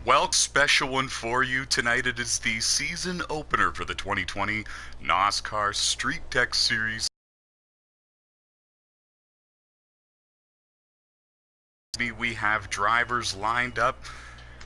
Well, special one for you tonight. It is the season opener for the 2020 NOSSCAR Street-Tech Series. We have drivers lined up,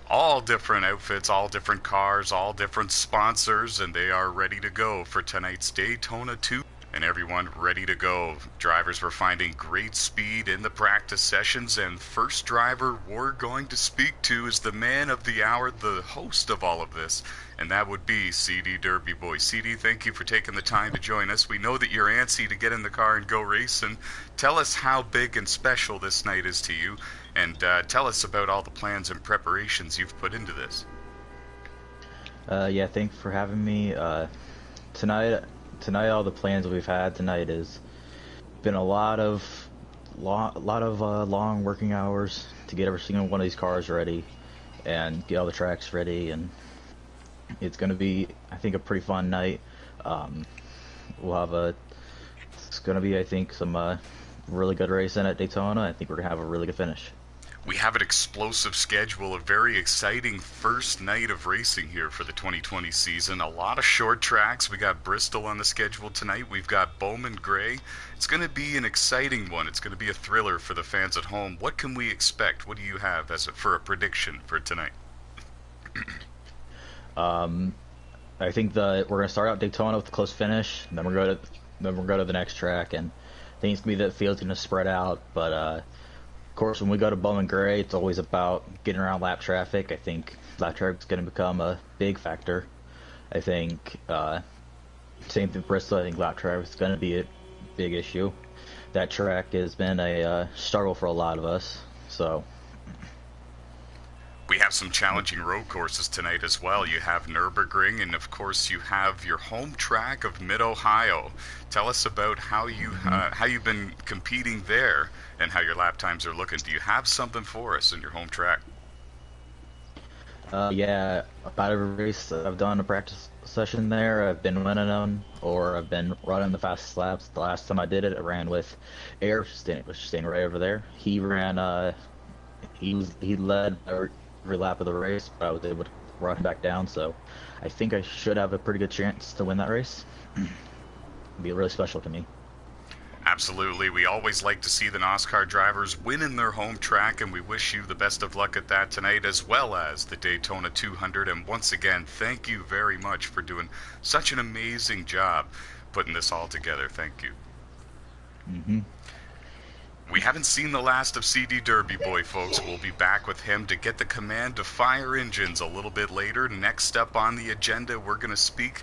all different outfits, all different cars, all different sponsors, and they are ready to go for tonight's Daytona 2. And everyone ready to go. Drivers were finding great speed in the practice sessions, and first driver we're going to speak to is the man of the hour, the host of all of this, and that would be CD Derby Boy. CD, thank you for taking the time to join us. We know that you're antsy to get in the car and go racing. Tell us how big and special this night is to you, and tell us about all the plans and preparations you've put into this. Yeah, thanks for having me. Tonight, all the plans that we've had tonight has been a lot of long working hours to get every single one of these cars ready and get all the tracks ready, and it's going to be, I think, a pretty fun night. We'll have it's going to be, I think, some really good racing at Daytona. I think we're going to have a really good finish. We have an explosive schedule, a very exciting first night of racing here for the 2020 season. A lot of short tracks. We got Bristol on the schedule tonight. We've got Bowman Gray. It's going to be an exciting one. It's going to be a thriller for the fans at home. What can we expect? What do you have for a prediction for tonight? I think we're going to start out Daytona with a close finish, and then we're going to go to the next track, and I think it's going to be that field's going to spread out, but of course, when we go to Bowman Gray, it's always about getting around lap traffic. I think lap traffic is going to become a big factor. I think same thing with Bristol. I think lap traffic is going to be a big issue. That track has been a struggle for a lot of us. So we have some challenging road courses tonight as well. You have Nürburgring, and of course you have your home track of Mid-Ohio. Tell us about how you've been competing there and how your lap times are looking. Do you have something for us in your home track? Yeah, about every race that I've done a practice session there, I've been winning them, or I've been running the fastest laps. The last time I did it, I ran with Air, was staying right over there. He ran, he led every lap of the race, but I was able to run back down, so I think I should have a pretty good chance to win that race. It'd be really special to me. Absolutely. We always like to see the NOSSCAR drivers win in their home track, and we wish you the best of luck at that tonight, as well as the Daytona 200. And once again, thank you very much for doing such an amazing job putting this all together. Thank you. Mm-hmm. We haven't seen the last of CD Derby Boy, folks. We'll be back with him to get the command to fire engines a little bit later. Next up on the agenda, we're going to speak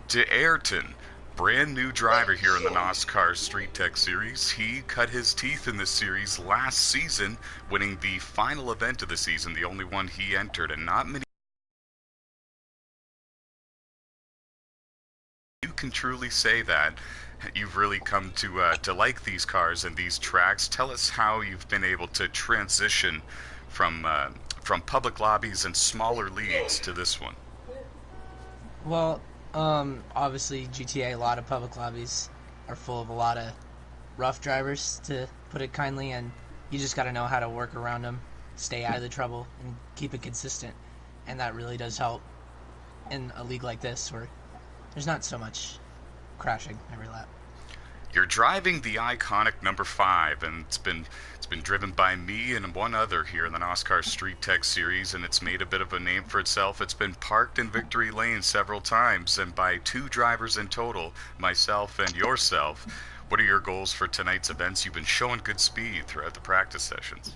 to Ayrton, brand new driver here in the NOSSCAR Street-Tech Series. He cut his teeth in this series last season, winning the final event of the season, the only one he entered, and not many you can truly say that. You've really come to like these cars and these tracks. Tell us how you've been able to transition from public lobbies and smaller leagues to this one. Well, obviously GTA, a lot of public lobbies are full of a lot of rough drivers, to put it kindly, and you just got to know how to work around them, stay out of the trouble, and keep it consistent. And that really does help in a league like this, where there's not so much crashing every lap. You're driving the iconic number 5, and it's been driven by me and one other here in the NOSSCAR Street-Tech Series, and it's made a bit of a name for itself. It's been parked in victory lane several times, and by 2 drivers in total, myself and yourself. What are your goals for tonight's events? You've been showing good speed throughout the practice sessions.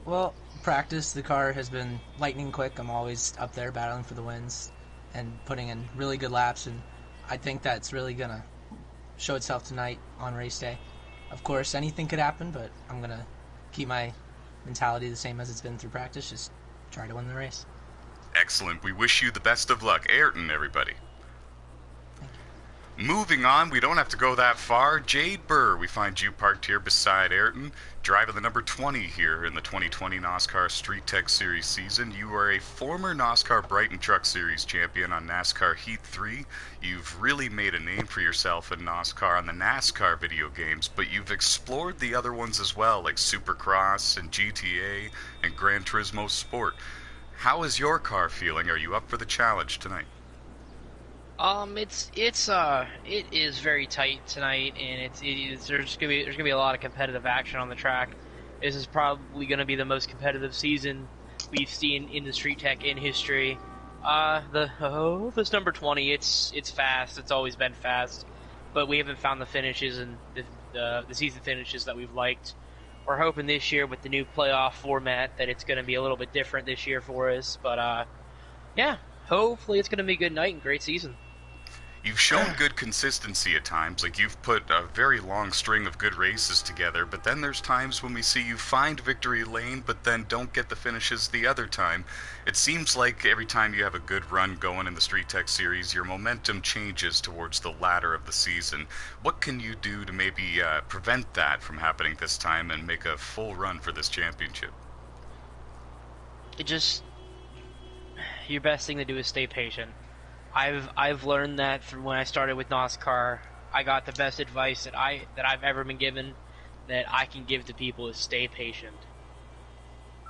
Well, practice, the car has been lightning quick. I'm always up there battling for the wins and putting in really good laps, and I think that's really going to show itself tonight on race day. Of course, anything could happen, but I'm going to keep my mentality the same as it's been through practice, just try to win the race. Excellent. We wish you the best of luck. Ayrton, everybody. Moving on, we don't have to go that far. Jade Burr, we find you parked here beside Ayrton, driving the number 20 here in the 2020 NOSSCAR Street-Tech Series season. You are a former NOSSCAR Brighton Truck Series champion on NASCAR Heat 3. You've really made a name for yourself in NOSSCAR on the NASCAR video games, but you've explored the other ones as well, like Supercross and GTA and Gran Turismo Sport. How is your car feeling? Are you up for the challenge tonight? It is very tight tonight, and there's gonna be a lot of competitive action on the track. This is probably gonna be the most competitive season we've seen in the Street Tech in history. This number 20, it's fast. It's always been fast, but we haven't found the finishes and the season finishes that we've liked. We're hoping this year with the new playoff format that it's gonna be a little bit different this year for us. But yeah, hopefully it's gonna be a good night and great season. You've shown good consistency at times, like you've put a very long string of good races together, but then there's times when we see you find victory lane, but then don't get the finishes the other time. It seems like every time you have a good run going in the Street Tech Series, your momentum changes towards the latter of the season. What can you do to maybe prevent that from happening this time and make a full run for this championship? Your best thing to do is stay patient. I've learned that through when I started with NOSSCAR. I got the best advice that I've ever been given that I can give to people is stay patient.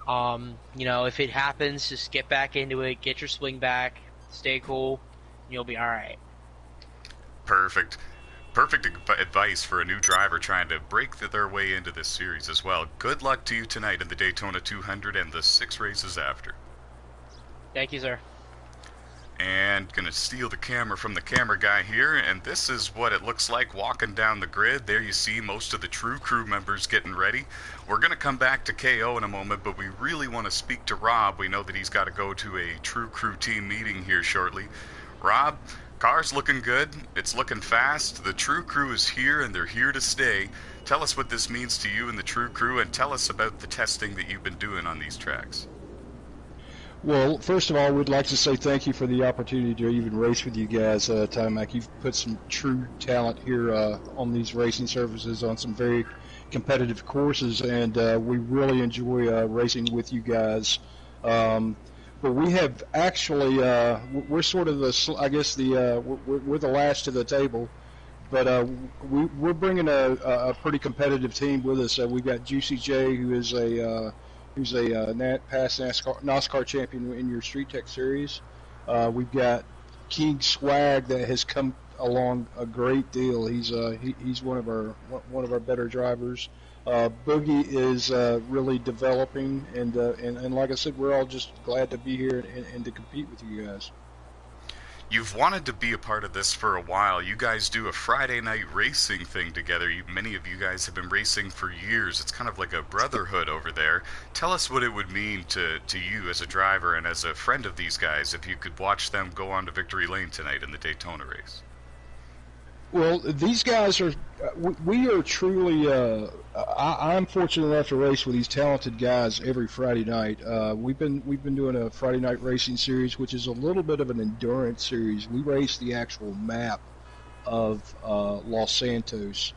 If it happens, just get back into it, get your swing back, stay cool, and you'll be all right. Perfect. Perfect advice for a new driver trying to break their way into this series as well. Good luck to you tonight in the Daytona 200 and the 6 races after. Thank you, sir. And gonna steal the camera from the camera guy here, and this is what it looks like walking down the grid. There you see most of the True Crew members getting ready. We're gonna come back to KO in a moment, but we really want to speak to Rob. We know that he's got to go to a True Crew team meeting here shortly. Rob, car's looking good. It's looking fast. The True Crew is here, and they're here to stay. Tell us what this means to you and the True Crew, and tell us about the testing that you've been doing on these tracks. Well, first of all, we'd like to say thank you for the opportunity to even race with you guys, Tomac. You've put some true talent here on these racing surfaces on some very competitive courses, and we really enjoy racing with you guys. But we have actually, we're sort of we're the last to the table, but we're bringing a pretty competitive team with us. We've got Juicy J, who's a past NASCAR champion in your Street Tech Series. We've got King Swag that has come along a great deal. He's one of our better drivers. Boogie is really developing, and like I said, we're all just glad to be here and to compete with you guys. You've wanted to be a part of this for a while. You guys do a Friday night racing thing together. Many of you guys have been racing for years. It's kind of like a brotherhood over there. Tell us what it would mean to you as a driver and as a friend of these guys if you could watch them go on to victory lane tonight in the Daytona race. Well, these guys are, we are truly, I'm fortunate enough to race with these talented guys every Friday night. We've been doing a Friday night racing series, which is a little bit of an endurance series. We race the actual map of Los Santos,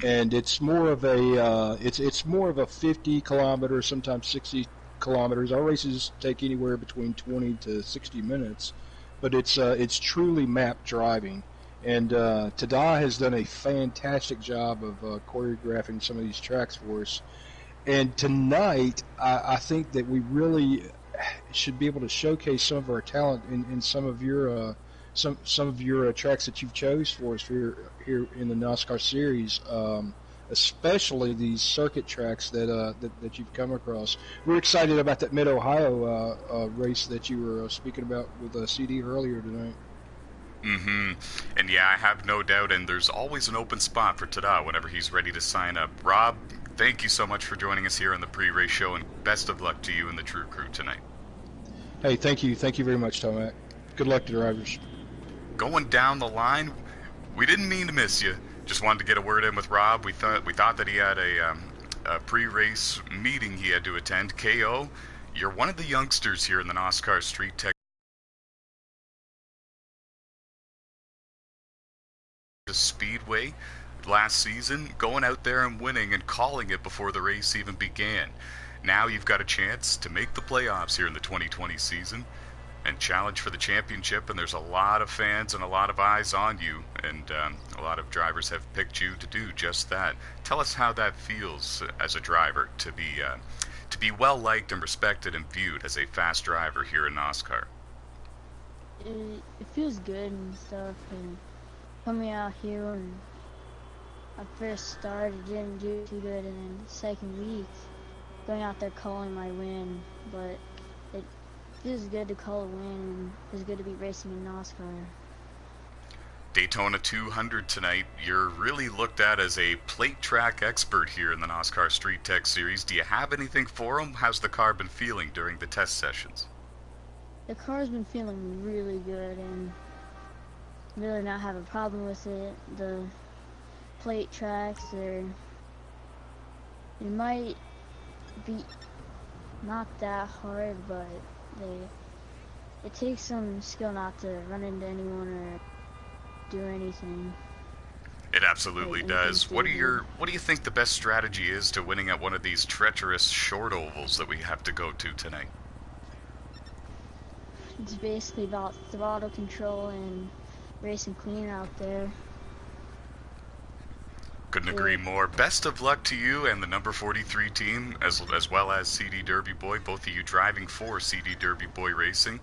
and it's more of a, it's more of a 50 kilometer, sometimes 60 kilometers. Our races take anywhere between 20 to 60 minutes, but it's truly map driving. And Tada has done a fantastic job of choreographing some of these tracks for us. And tonight, I think that we really should be able to showcase some of our talent in some of your tracks that you've chose for us here in the NOSSCAR series, especially these circuit tracks that you've come across. We're excited about that Mid Ohio race that you were speaking about with CD earlier tonight. And yeah, I have no doubt, and there's always an open spot for Tada whenever he's ready to sign up. Rob, thank you so much for joining us here on the pre-race show, and best of luck to you and the True Crew tonight. Hey, thank you very much, Tomac. Good luck to drivers. Going down the line, we didn't mean to miss you. Just wanted to get a word in with Rob. We thought that he had a pre-race meeting he had to attend. KO, you're one of the youngsters here in the NOSSCAR Street-Tech Speedway last season, going out there and winning and calling it before the race even began. Now you've got a chance to make the playoffs here in the 2020 season and challenge for the championship, and there's a lot of fans and a lot of eyes on you, and a lot of drivers have picked you to do just that. Tell us how that feels as a driver to be to be well liked and respected and viewed as a fast driver here in NASCAR? It feels good and stuff, and coming out here when I first started didn't do too good, and then the second week going out there calling my win, but it feels good to call a win, and it feels good to be racing in NASCAR. Daytona 200 tonight. You're really looked at as a plate track expert here in the NOSSCAR Street-Tech Series. Do you have anything for them? How's the car been feeling during the test sessions? The car's been feeling really good, and really not have a problem with it. The plate tracks it might be not that hard, but it takes some skill not to run into anyone or do anything. It absolutely does. What do you think the best strategy is to winning at one of these treacherous short ovals that we have to go to tonight? It's basically about throttle control and racing clean out there. Couldn't agree more. Best of luck to you and the number 43 team, as well as CD Derby Boy, both of you driving for CD Derby Boy Racing.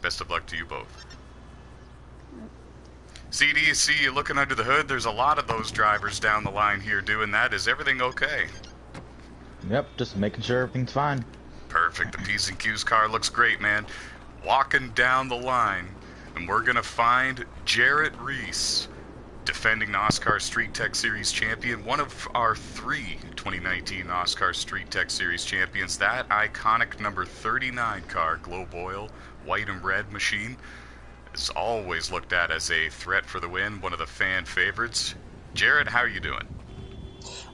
Best of luck to you both. CD, see you looking under the hood. There's a lot of those drivers down the line here doing that. Is everything okay? Yep, just making sure everything's fine. Perfect. The P's and Q's car looks great, man. Walking down the line, and we're going to find Jarrett Reese, defending NOSSCAR Street-Tech Series champion, one of our 3 2019 NOSSCAR Street-Tech Series champions. That iconic number 39 car, Globe Oil, white and red machine, is always looked at as a threat for the win, one of the fan favorites. Jarrett, how are you doing?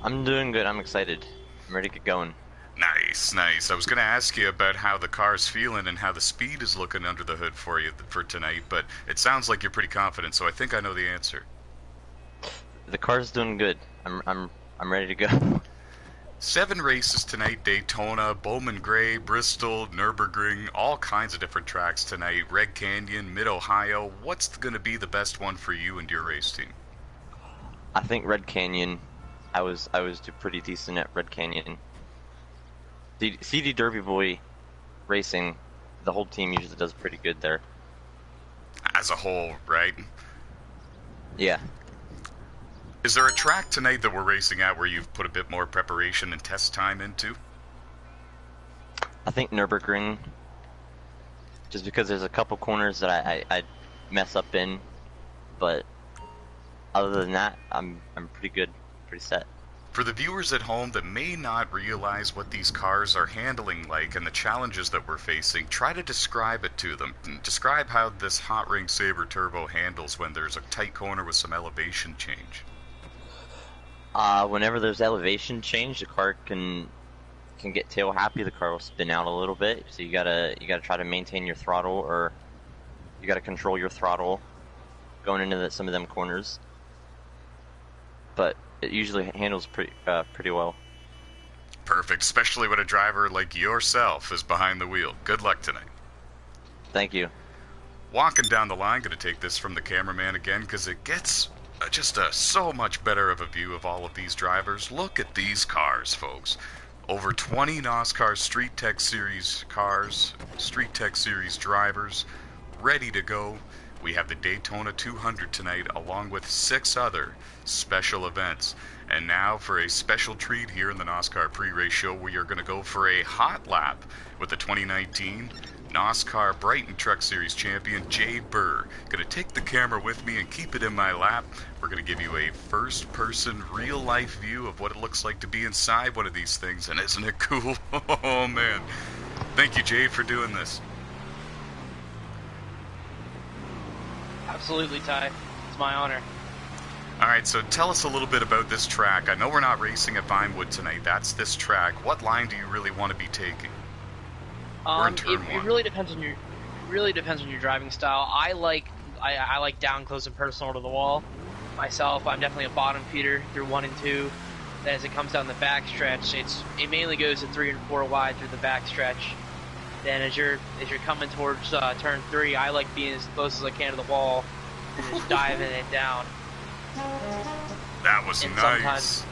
I'm doing good. I'm excited. I'm ready to get going. Nice, nice. I was going to ask you about how the car's feeling and how the speed is looking under the hood for you for tonight, but it sounds like you're pretty confident, so I think I know the answer. The car's doing good. I'm ready to go. 7 races tonight: Daytona, Bowman Gray, Bristol, Nürburgring, all kinds of different tracks tonight. Red Canyon, Mid-Ohio. What's going to be the best one for you and your race team? I think Red Canyon. I was pretty decent at Red Canyon. The CD Derby Boy Racing, the whole team usually does pretty good there. As a whole, right? Yeah. Is there a track tonight that we're racing at where you've put a bit more preparation and test time into? I think Nürburgring, just because there's a couple corners that I mess up in, but other than that, I'm pretty good, pretty set. For the viewers at home that may not realize what these cars are handling like and the challenges that we're facing, try to describe it to them. Describe how this Hotring Sabre Turbo handles when there's a tight corner with some elevation change. Whenever there's elevation change, the car can get tail happy. The car will spin out a little bit, so you gotta try to maintain your throttle, or you gotta control your throttle going into some of them corners. But it usually handles pretty well. Perfect, especially when a driver like yourself is behind the wheel. Good luck tonight. Thank you. Walking down the line, going to take this from the cameraman again because it gets just so much better of a view of all of these drivers. Look at these cars, folks. Over 20 NOSSCAR Street-Tech Series cars, Street-Tech Series drivers, ready to go. We have the Daytona 200 tonight, along with 6 other special events. And now for a special treat here in the NOSSCAR pre-race show, we are going to go for a hot lap with the 2019 NOSSCAR Brighton Truck Series champion, Jay Burr. Going to take the camera with me and keep it in my lap. We're going to give you a first-person, real-life view of what it looks like to be inside one of these things. And isn't it cool? Oh, man. Thank you, Jay, for doing this. Absolutely, Ty. It's my honor. All right, so tell us a little bit about this track. I know we're not racing at Vinewood tonight. That's this track. What line do you really want to be taking? It really depends on your driving style. I like down close and personal to the wall. Myself, I'm definitely a bottom feeder through 1 and 2. Then as it comes down the back stretch, it mainly goes to 3 and 4 wide through the back stretch. Then as you're coming towards turn 3, I like being as close as I can to the wall and just diving it down. That was and nice.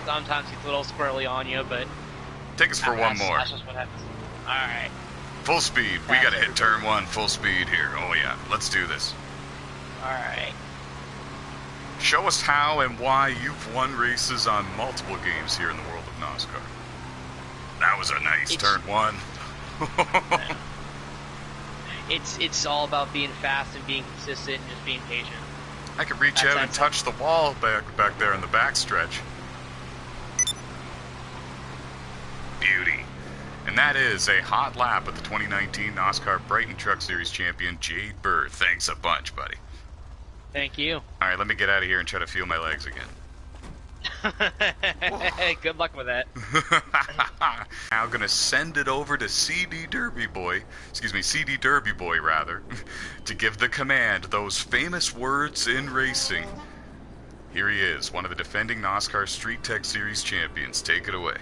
Sometimes it's a little squirrely on you, but Take us for one more. That's just what happens. Alright. Full speed. We gotta hit turn 1 full speed here. Oh yeah, let's do this. Alright. Show us how and why you've won races on multiple games here in the world of NASCAR. That was a nice turn 1. It's all about being fast and being consistent and just being patient. I could reach out and touch the wall back there in the backstretch. Beauty. And that is a hot lap of the 2019 NASCAR Brighton Truck Series champion, Jade Burr. Thanks a bunch, buddy. Thank you. All right, let me get out of here and try to feel my legs again. Good luck with that. Now gonna send it over to CD Derby Boy, rather, to give the command those famous words in racing. Here he is, one of the defending NOSSCAR Street-Tech Series champions. Take it away.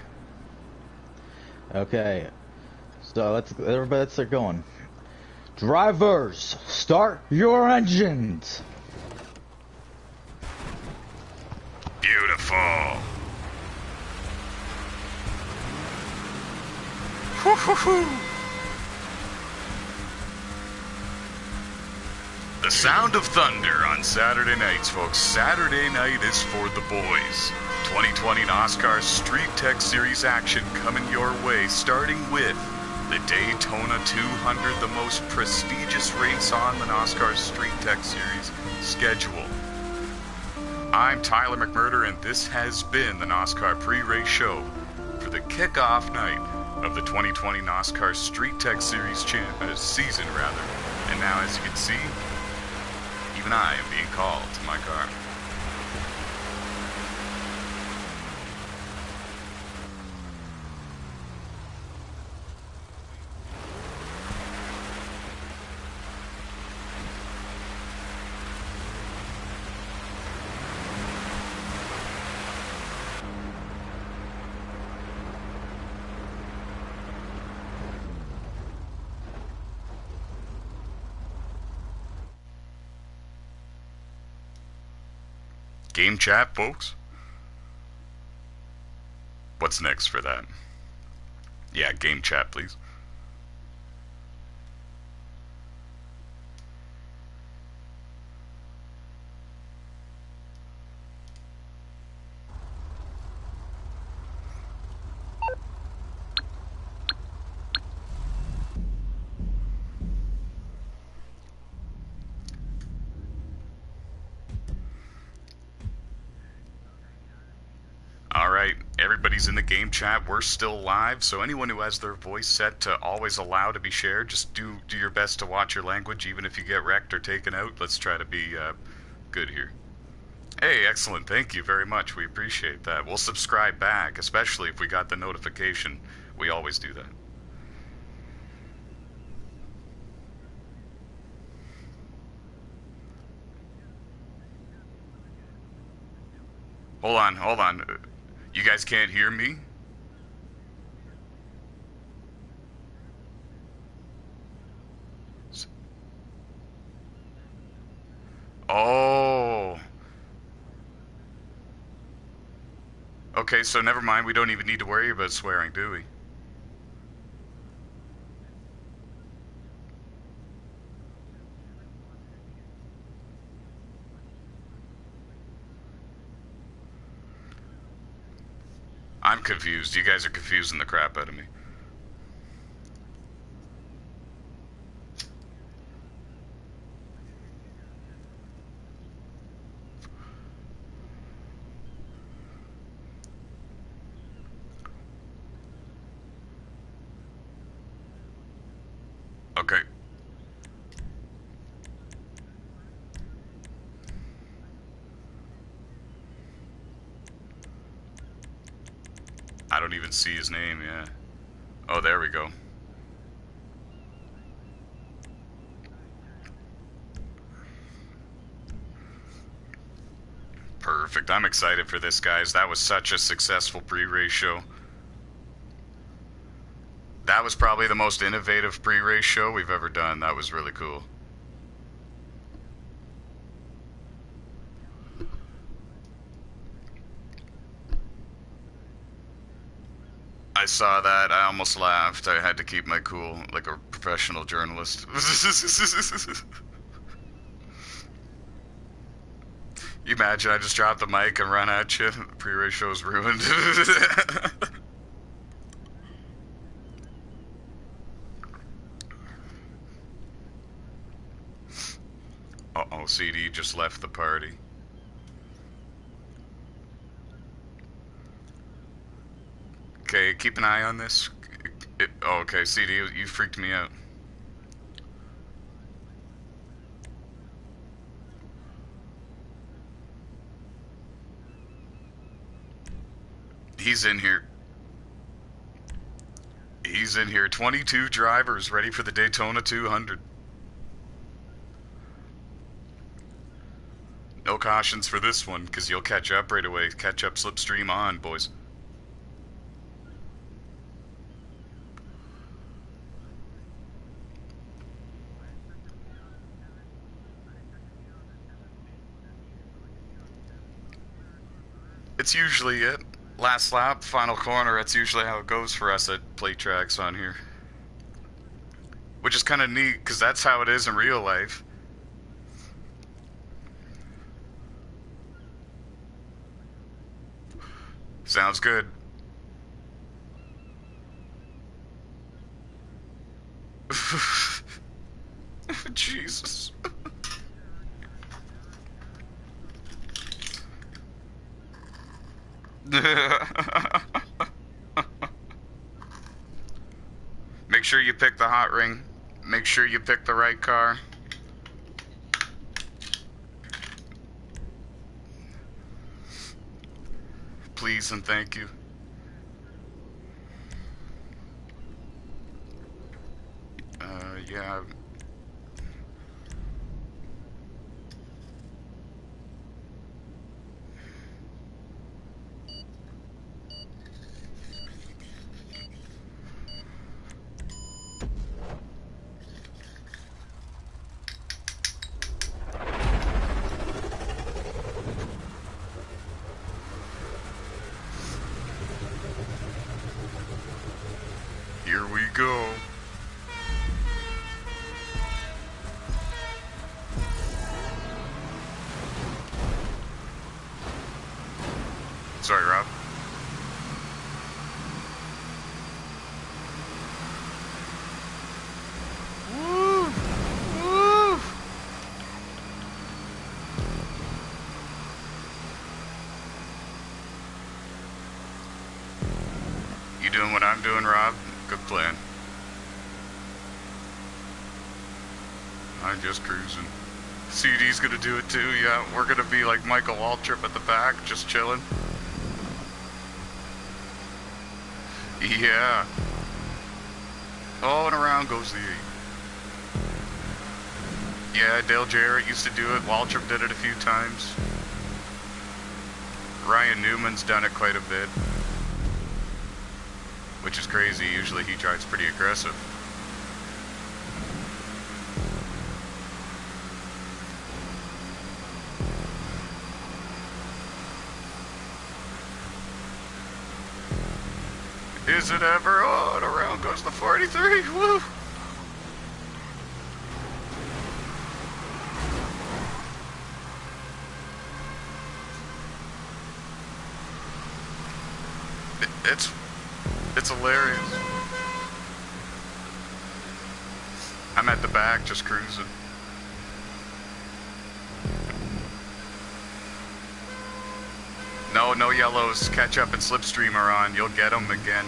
Okay, so let's get going. Drivers, start your engines. Beautiful. Woo-hoo-hoo. The sound of thunder on Saturday nights, folks. Saturday night is for the boys. 2020 NOSSCAR Street-Tech Series action coming your way, starting with the Daytona 200, the most prestigious race on the NOSSCAR Street-Tech Series schedule. I'm Tyler McMurder, and this has been the NOSSCAR pre-race show for the kickoff night of the 2020 NOSSCAR Street-Tech Series season. And now, as you can see, even I am being called to my car. Game chat, folks? What's next for that? Yeah, game chat, please. Everybody's in the game chat. We're still live, so anyone who has their voice set to always allow to be shared, just do your best to watch your language, even if you get wrecked or taken out. Let's try to be good here. Hey, excellent. Thank you very much. We appreciate that. We'll subscribe back, especially if we got the notification. We always do that. Hold on. You guys can't hear me? Oh. Okay, so never mind. We don't even need to worry about swearing, do we? I'm confused. You guys are confusing the crap out of me. Okay. I don't even see his name, yeah. Oh, there we go. Perfect. I'm excited for this, guys. That was such a successful pre-race show. That was probably the most innovative pre-race show we've ever done. That was really cool. I saw that. I almost laughed. I had to keep my cool like a professional journalist. You imagine I just drop the mic and run at you? The pre-race show's ruined. Uh-oh, CD just left the party. Okay, keep an eye on this. Oh, okay, CD, you freaked me out. He's in here. He's in here. 22 drivers ready for the Daytona 200. No cautions for this one, because you'll catch up right away. Catch up, slipstream on, boys. It's usually it. Last lap, final corner, that's usually how it goes for us at plate tracks on here. Which is kind of neat, because that's how it is in real life. Sounds good. Jesus. Make sure you pick the Hotring. Make sure you pick the right car. Please and thank you. Yeah. Here we go. Sorry, Rob. Woo! Woo! You doing what I'm doing, Rob? Good plan. I'm just cruising. CD's gonna do it too, yeah. We're gonna be like Michael Waltrip at the back, just chilling. Yeah. Oh, and around goes the 8. Yeah, Dale Jarrett used to do it. Waltrip did it a few times. Ryan Newman's done it quite a bit. Which is crazy. Usually he drives pretty aggressive. Is it ever? Oh, and around goes the 43. Woo! It's hilarious. I'm at the back just cruising. No yellows. Catch up and slipstream are on. You'll get them again.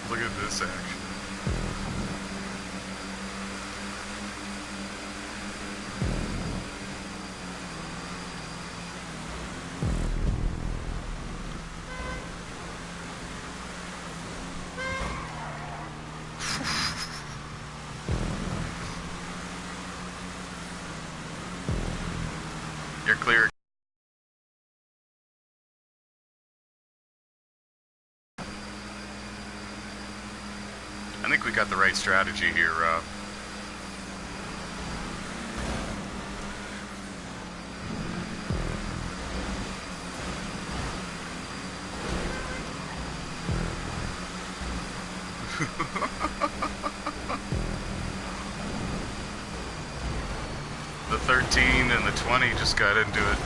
Look at this action. You're clear. I think we got the right strategy here, Rob. The 13 and the 20 just got into it.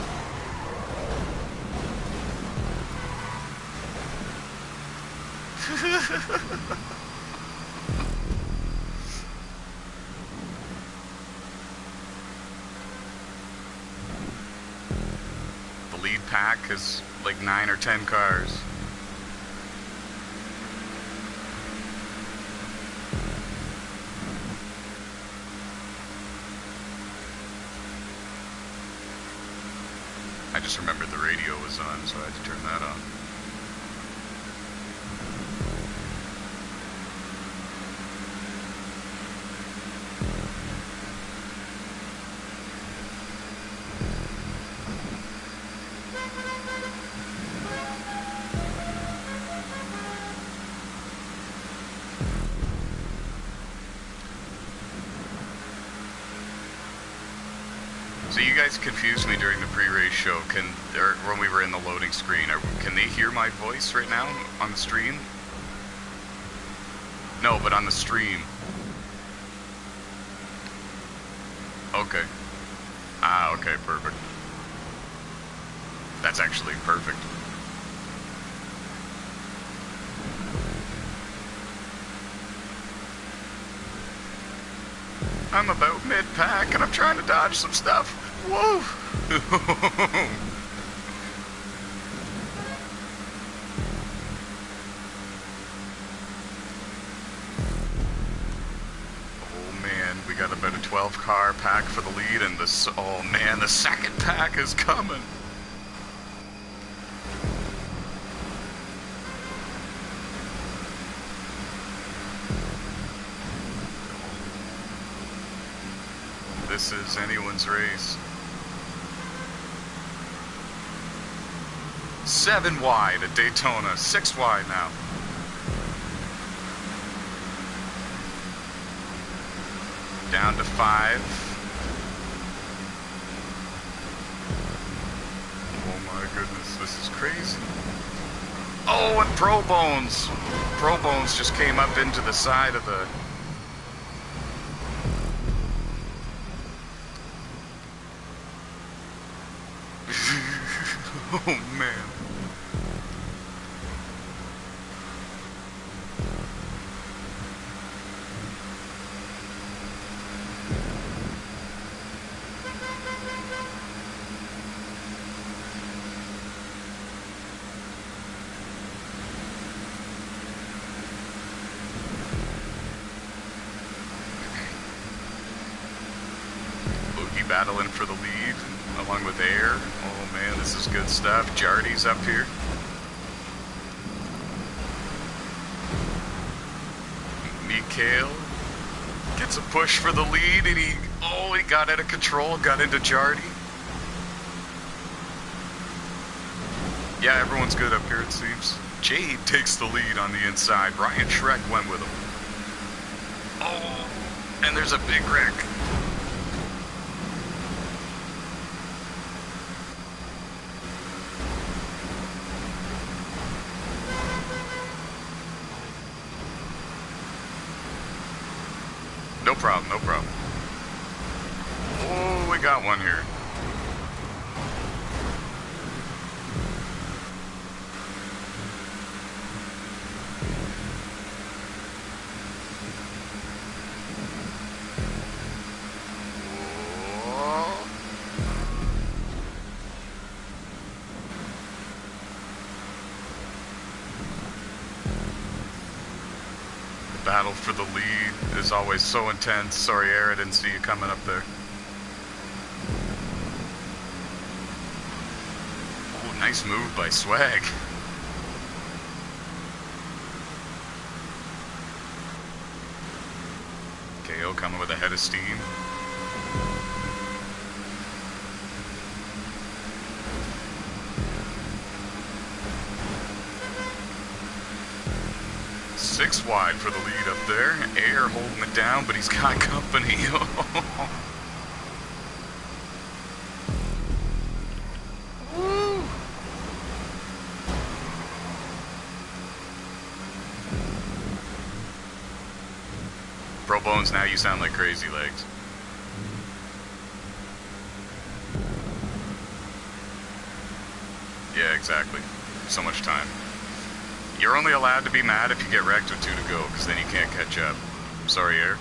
The lead pack is like 9 or 10 cars. I just remembered the radio was on, so I had to turn that on. So you guys confused me during the pre-race show. Or when we were in the loading screen, can they hear my voice right now on the stream? No, but on the stream. Okay. Ah, okay, perfect. That's actually perfect. I'm about mid-pack and I'm trying to dodge some stuff. Whoa! Oh man, we got about a 12 car pack for the lead and this, oh man, the second pack is coming. This is anyone's race. 7 wide at Daytona, 6 wide now. Down to 5. Oh my goodness, this is crazy. Oh, and Pro Bones. Pro Bones just came up into the side of the... Oh man. Boogie battling for the lead along with Air. Oh man, this is good stuff. Jardy's up here. Mikhail gets a push for the lead and he got out of control, got into Jardy. Yeah, everyone's good up here it seems. Jade takes the lead on the inside. Ryan Shrek went with him. Oh, and there's a big wreck. No problem, no problem. Oh, we got one here. Oh. The battle for the lead is always so intense. Sorry, Air, I didn't see you coming up there. Oh, nice move by Swag. KO coming with a head of steam. 6 wide for the lead up there. Air holding it down, but he's got company. Woo! Pro Bones, now you sound like Crazy Legs. Yeah, exactly. So much time. You're only allowed to be mad if you get wrecked with 2 to go, because then you can't catch up. Sorry, Air.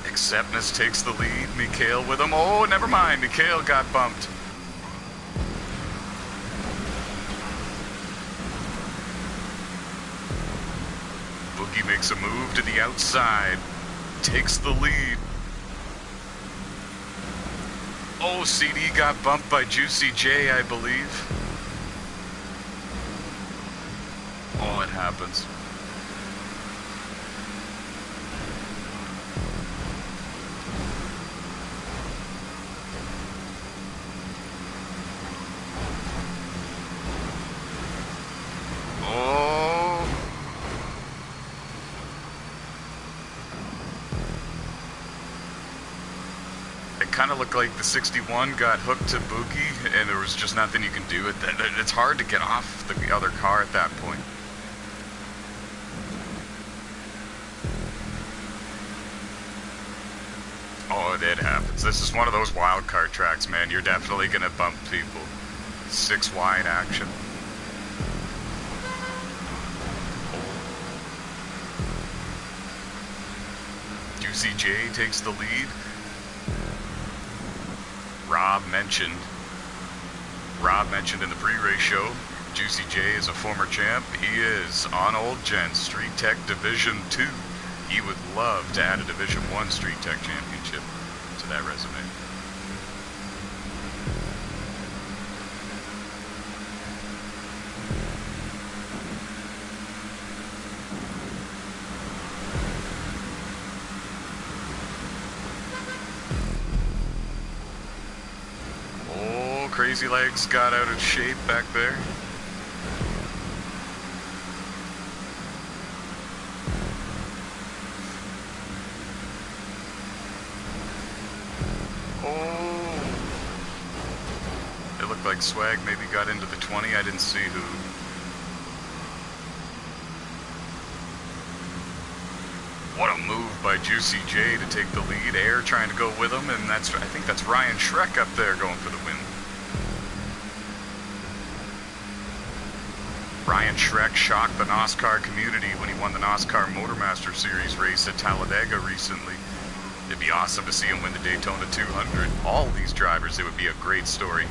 Acceptness takes the lead. Mikhail with him. Oh, never mind. Mikhail got bumped. Boogie makes a move to the outside. Takes the lead. Oh, CD got bumped by Juicy J, I believe. Oh, it happens. Kind of looked like the 61 got hooked to Boogie, and there was just nothing you can do. It's hard to get off the other car at that point. Oh, it happens. This is one of those wild card tracks, man. You're definitely gonna bump people. 6 wide action. Juicy J takes the lead. Rob mentioned in the pre-race show, Juicy J is a former champ. He is on Old Gen Street Tech Division 2. He would love to add a Division 1 Street Tech championship to that resume. Crazy Legs got out of shape back there. Oh! It looked like Swag maybe got into the 20. I didn't see who. What a move by Juicy J to take the lead. Air trying to go with him, and I think that's Ryan Schreck up there going for the win. Ryan Schreck shocked the NOSSCAR community when he won the NOSSCAR Motormaster Series race at Talladega recently. It'd be awesome to see him win the Daytona 200. All these drivers, it would be a great story.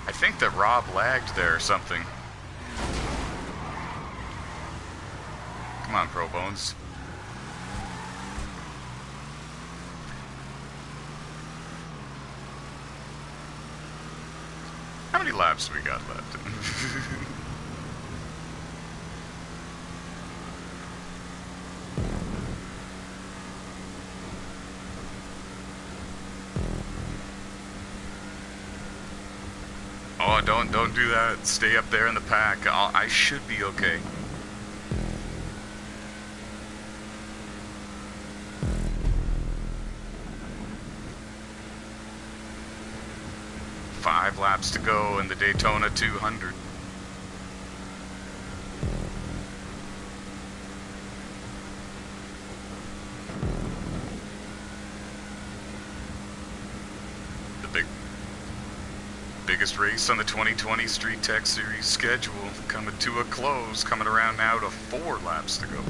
I think that Rob lagged there or something. Come on, Pro Bones. How many laps do we got left? Oh, don't do that. Stay up there in the pack. I should be okay. Five laps to go in the Daytona 200. Biggest race on the 2020 Street Tech Series schedule, coming to a close, coming around now to 4 laps to go.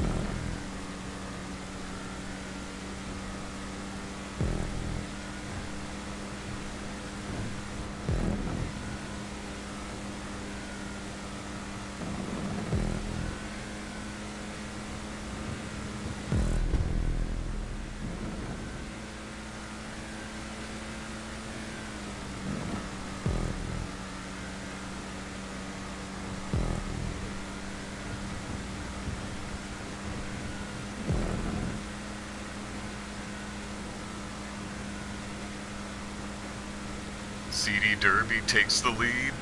CD Derby takes the lead.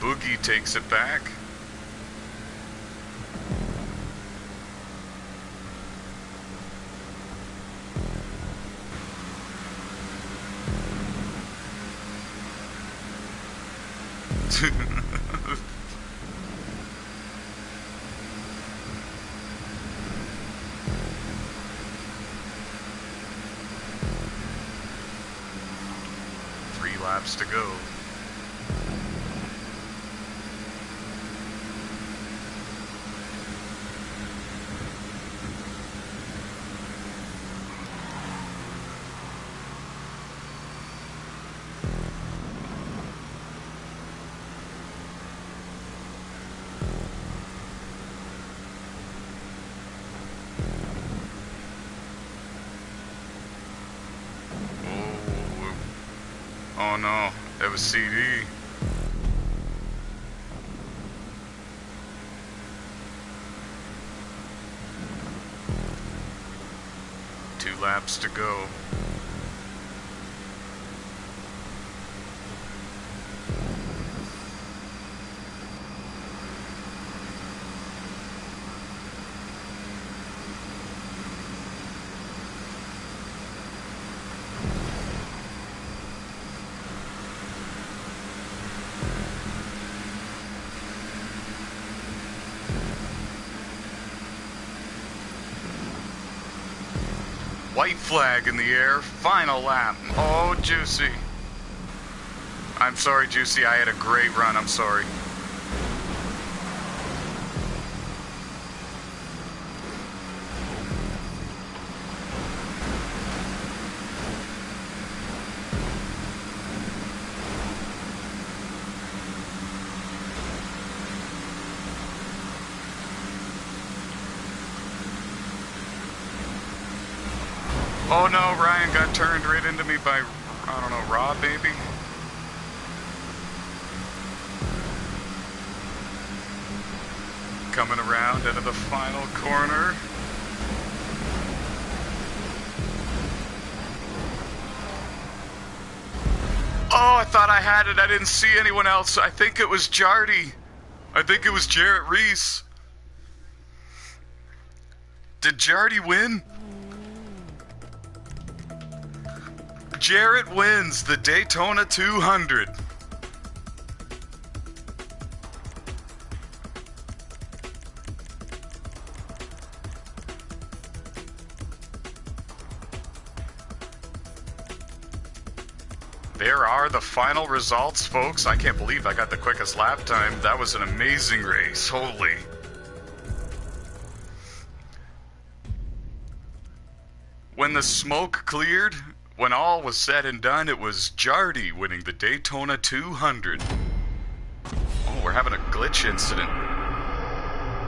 Boogie takes it back. Laps to go. Oh no, that was CD. Two laps to go. White flag in the air, final lap. Oh, Juicy. I'm sorry, Juicy, I had a great run, I'm sorry. Oh no, Ryan got turned right into me by, I don't know, Rob maybe? Coming around into the final corner. Oh, I thought I had it. I didn't see anyone else. I think it was Jardy. I think it was Jarrett Reese. Did Jardy win? Jarrett wins the Daytona 200. There are the final results, folks. I can't believe I got the quickest lap time. That was an amazing race. Holy. When the smoke cleared, when all was said and done, it was Jardy winning the Daytona 200. Oh, we're having a glitch incident.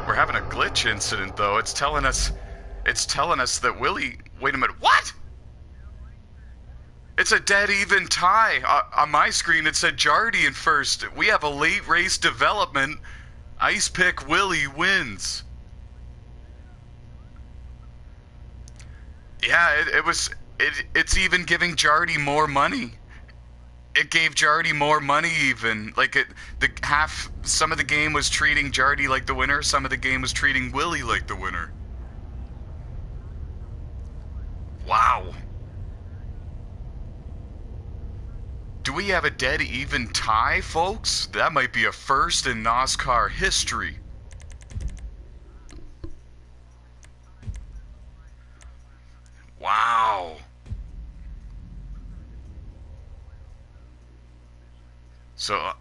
We're having a glitch incident, though. It's telling us that Willie... Wait a minute, what? It's a dead even tie. On my screen, it said Jardy in first. We have a late race development. Ice Pick Willie wins. Yeah, it's even giving Jardy more money. It gave Jardy more money even. Like some of the game was treating Jardy like the winner, some of the game was treating Willie like the winner. Wow. Do we have a dead even tie, folks? That might be a first in NOSSCAR history. Wow. So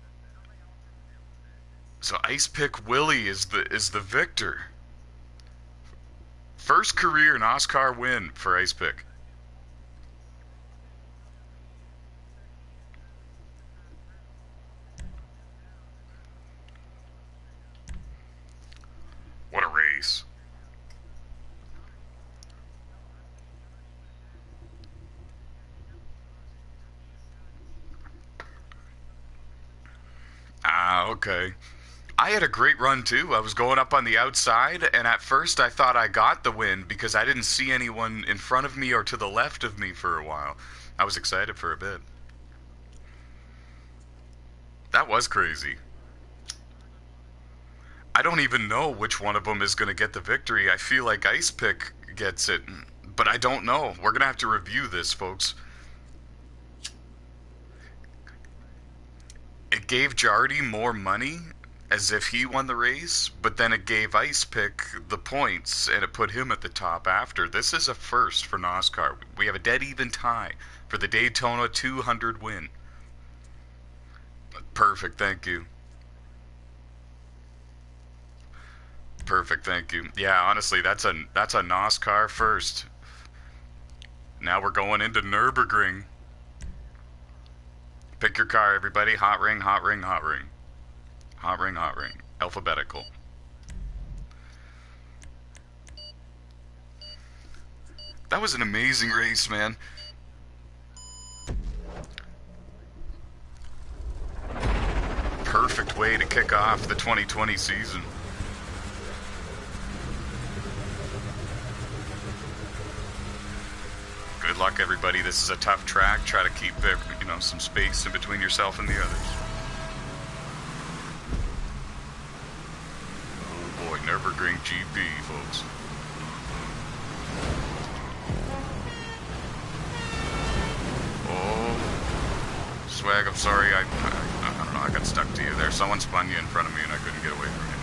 Ice Pick Willie is the victor. First career NOSSCAR win for Ice Pick. What a race. Ah, okay. I had a great run too. I was going up on the outside, and at first I thought I got the win because I didn't see anyone in front of me or to the left of me for a while. I was excited for a bit. That was crazy. I don't even know which one of them is going to get the victory. I feel like Ice Pick gets it, but I don't know. We're going to have to review this, folks. It gave Jardy more money as if he won the race, but then it gave Ice Pick the points and it put him at the top after. This is a first for NOSSCAR. We have a dead even tie for the Daytona 200 win. Perfect, thank you. Perfect, thank you. Yeah, honestly, that's a NOSSCAR first. Now we're going into Nürburgring. Pick your car, everybody. Hot ring, hot ring, hot ring. Hot ring, hot ring. Alphabetical. That was an amazing race, man. Perfect way to kick off the 2020 season. Good luck, everybody. This is a tough track. Try to keep, some space in between yourself and the others. Oh boy, Nürburgring GP, folks. Oh, Swag, I'm sorry. I don't know. I got stuck to you there. Someone spun you in front of me, and I couldn't get away from you.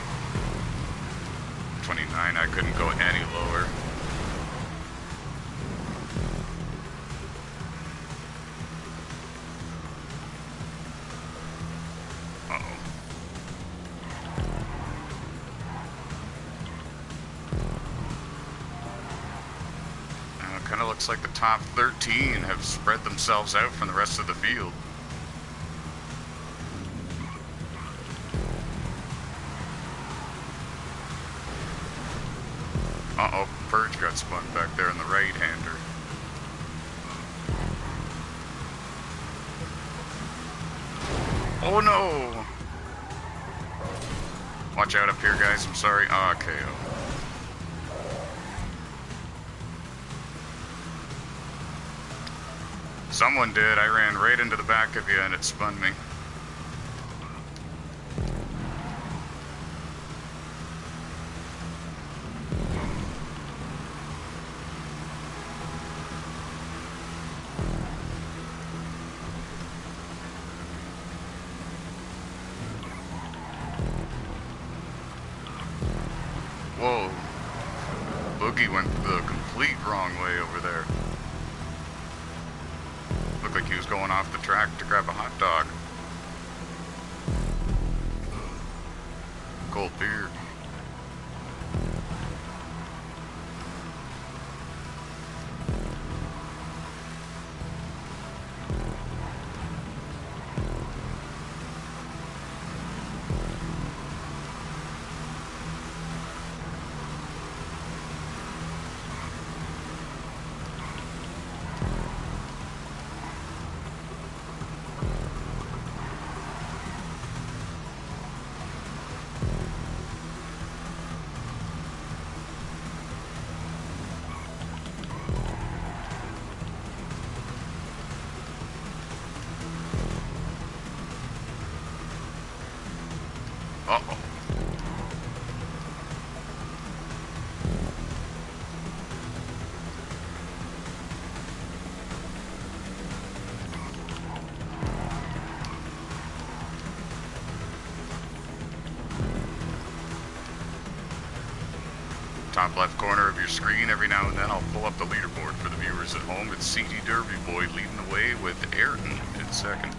29. I couldn't go any lower. Looks like the top 13 have spread themselves out from the rest of the field. Uh-oh, Purge got spun back there in the right-hander. Oh no! Watch out up here, guys, I'm sorry. Oh, okay. Someone did. I ran right into the back of you and it spun me. Whoa. Boogie went the complete wrong way over there. Looked like he was going off the track to grab a hot dog. Cold beer. Uh-oh. Top left corner of your screen, every now and then I'll pull up the leaderboard for the viewers at home. It's CD Derby Boy leading the way with Ayrton in second.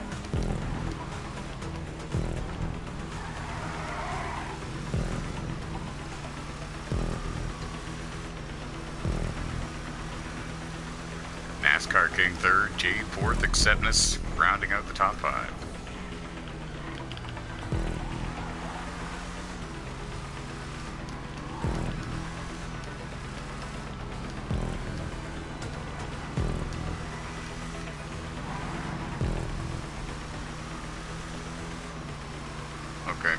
NASCAR King third, Jay fourth, Acceptness rounding out the top five. Okay.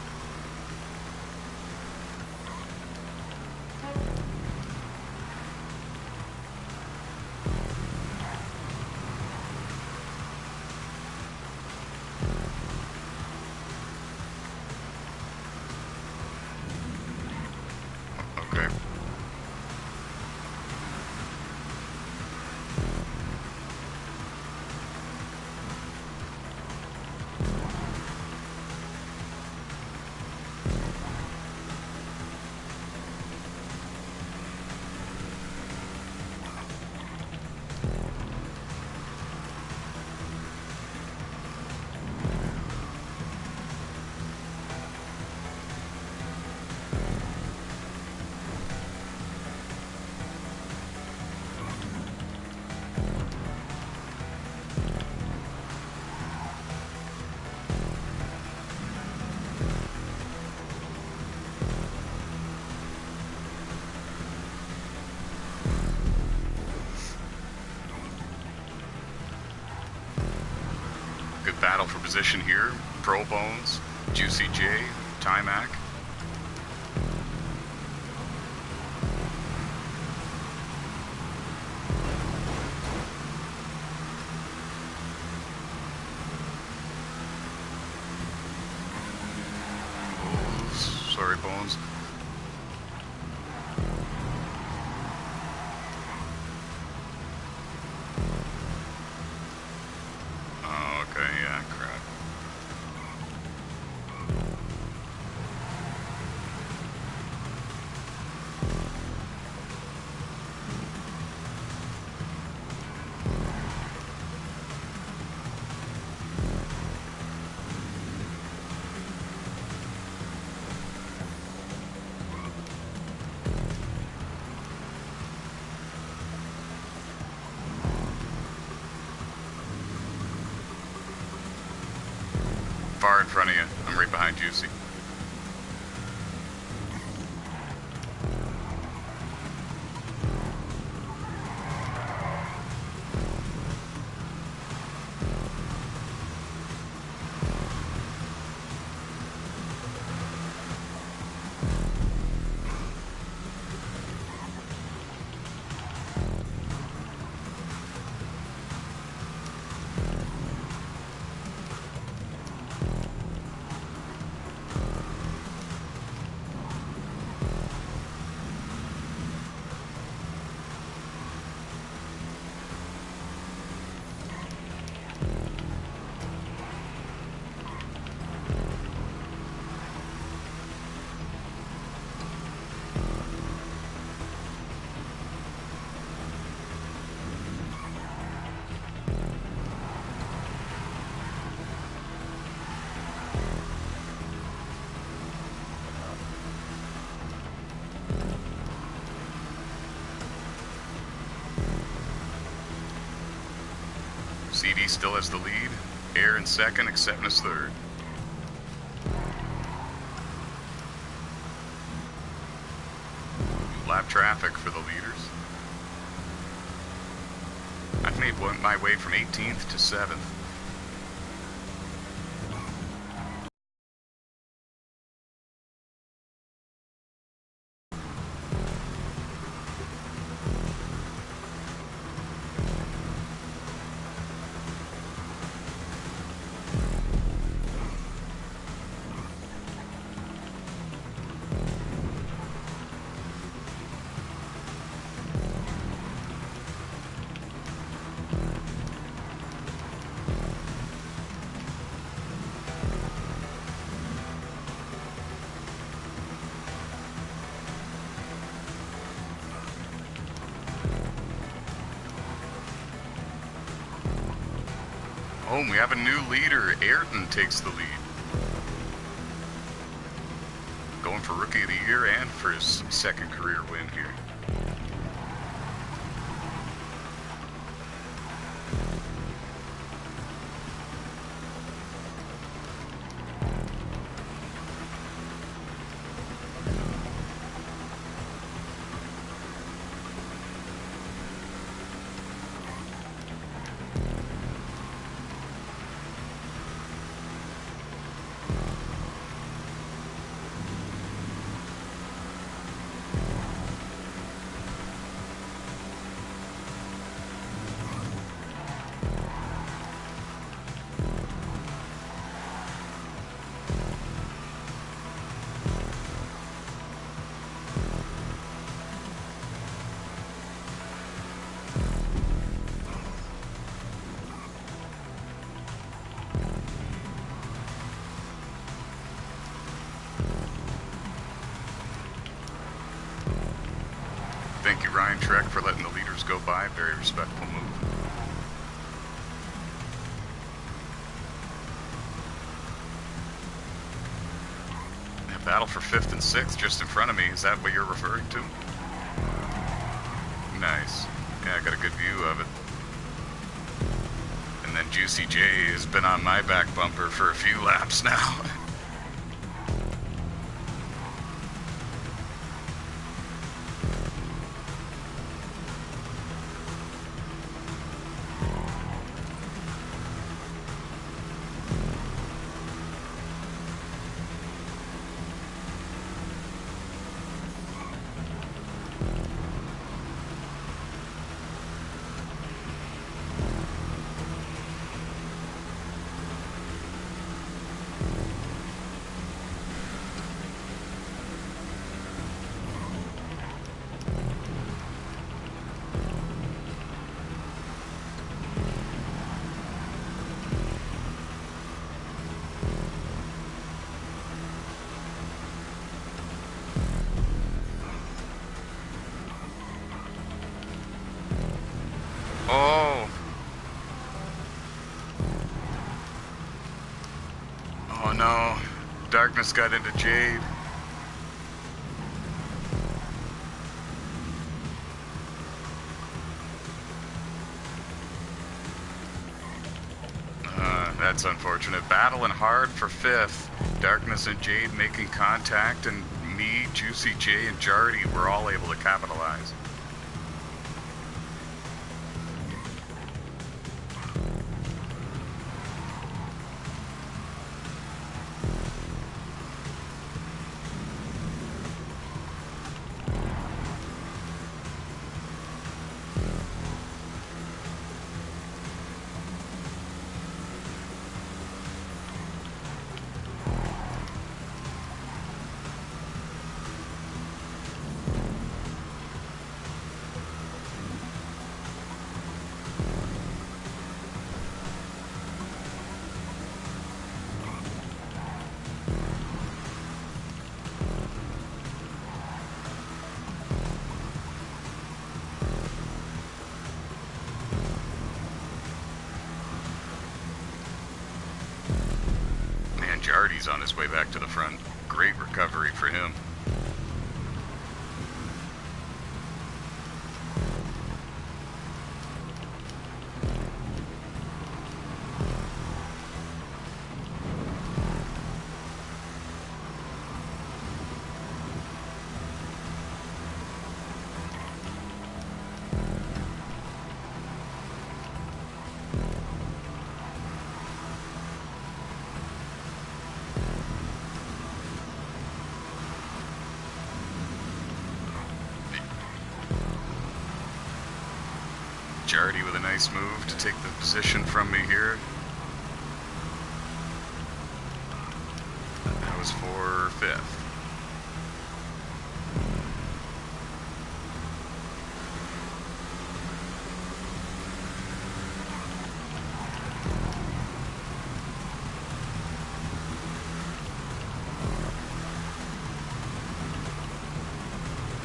battle for position here. Pro Bones, Juicy J, Timac. Sorry, Bones. Oh, okay, yeah, crap. Far in front of you. I'm right behind Juicy. CD still has the lead. Air in second, Acceptance third. Lap traffic for the leaders. I've made my way from 18th to 7th. Oh, we have a new leader. Ayrton takes the lead. Going for Rookie of the Year and for his second career win here. Thank you, Ryan Trek, for letting the leaders go by. Very respectful move. A battle for 5th and 6th just in front of me. Is that what you're referring to? Nice. Yeah, I got a good view of it. And then Juicy J has been on my back bumper for a few laps now. Oh. Oh no. Darkness got into Jade. That's unfortunate. Battling hard for 5th. Darkness and Jade making contact, and me, Juicy J, and Jardy were all able to capitalize. Jardy's on his way back to the front. Great recovery for him. Jardy with a nice move to take the position from me here. That was for 5th.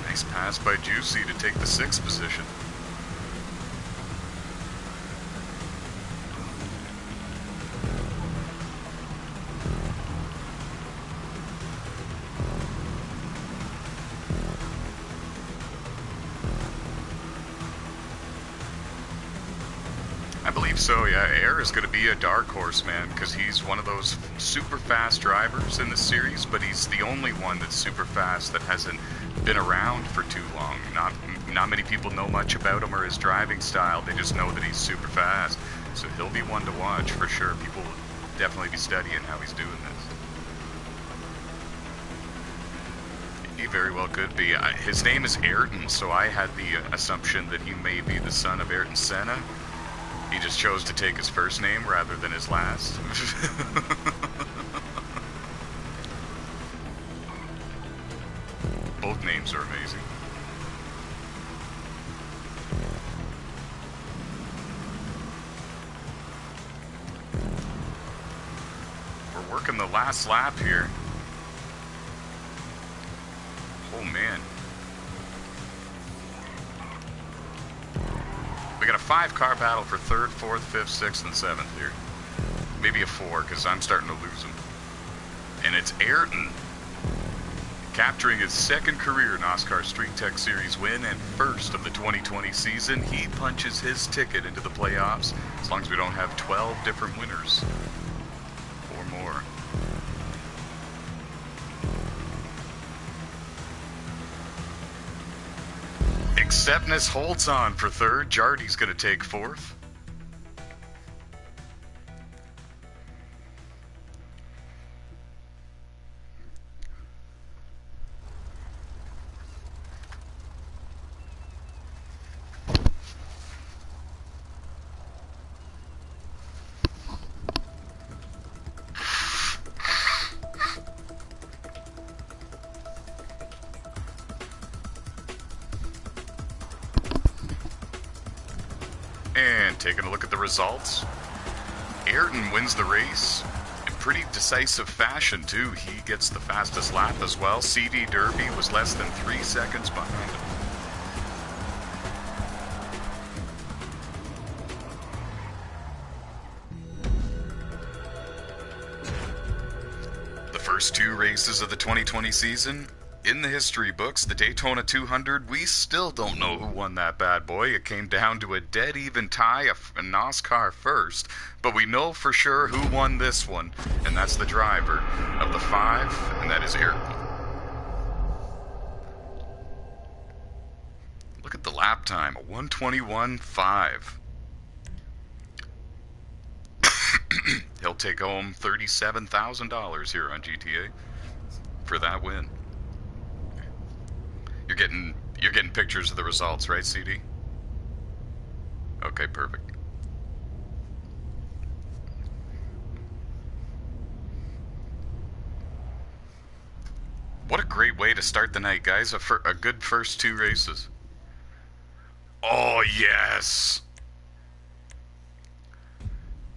Nice pass by Juicy to take the 6th position. So yeah, Air is going to be a dark horse, man, because he's one of those super fast drivers in the series, but he's the only one that's super fast that hasn't been around for too long. Not many people know much about him or his driving style. They just know that he's super fast. So he'll be one to watch for sure. People will definitely be studying how he's doing this. He very well could be. His name is Ayrton, so I had the assumption that he may be the son of Ayrton Senna. He just chose to take his first name rather than his last. Both names are amazing. We're working the last lap here. Oh man. We got a 5-car battle for 3rd, 4th, 5th, 6th, and 7th here. Maybe a 4, because I'm starting to lose him. And it's Ayrton capturing his 2nd career NOSSCAR Street-Tech Series win and 1st of the 2020 season. He punches his ticket into the playoffs, as long as we don't have 12 different winners or more. Acceptness holds on for 3rd. Jardy's going to take 4th. And taking a look at the results, Ayrton wins the race in pretty decisive fashion too. He gets the fastest lap as well. CD Derby was less than 3 seconds behind him. First two races of the 2020 season. In the history books, the Daytona 200, we still don't know who won that bad boy. It came down to a dead even tie, a NOSSCAR first. But we know for sure who won this one, and that's the driver of the 5, and that is Eric. Look at the lap time, a 1:21.5. He'll take home $37,000 here on GTA for that win. You're getting pictures of the results, right, CD? Okay, perfect. What a great way to start the night, guys. A good first two races. Oh, yes!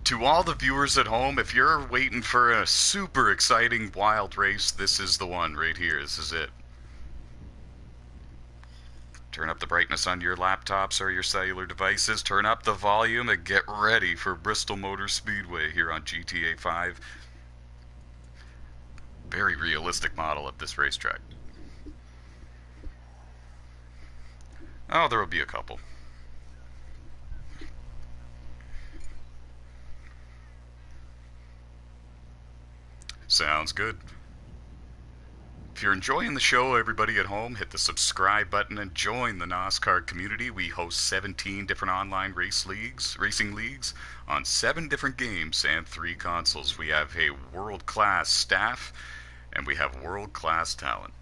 To all the viewers at home, if you're waiting for a super exciting wild race, this is the one right here. This is it. Turn up the brightness on your laptops or your cellular devices. Turn up the volume and get ready for Bristol Motor Speedway here on GTA 5. Very realistic model of this racetrack. Oh, there will be a couple. Sounds good. If you're enjoying the show, everybody at home, hit the subscribe button and join the NOSSCAR community. We host 17 different online racing leagues on 7 different games and 3 consoles. We have a world-class staff and we have world-class talent.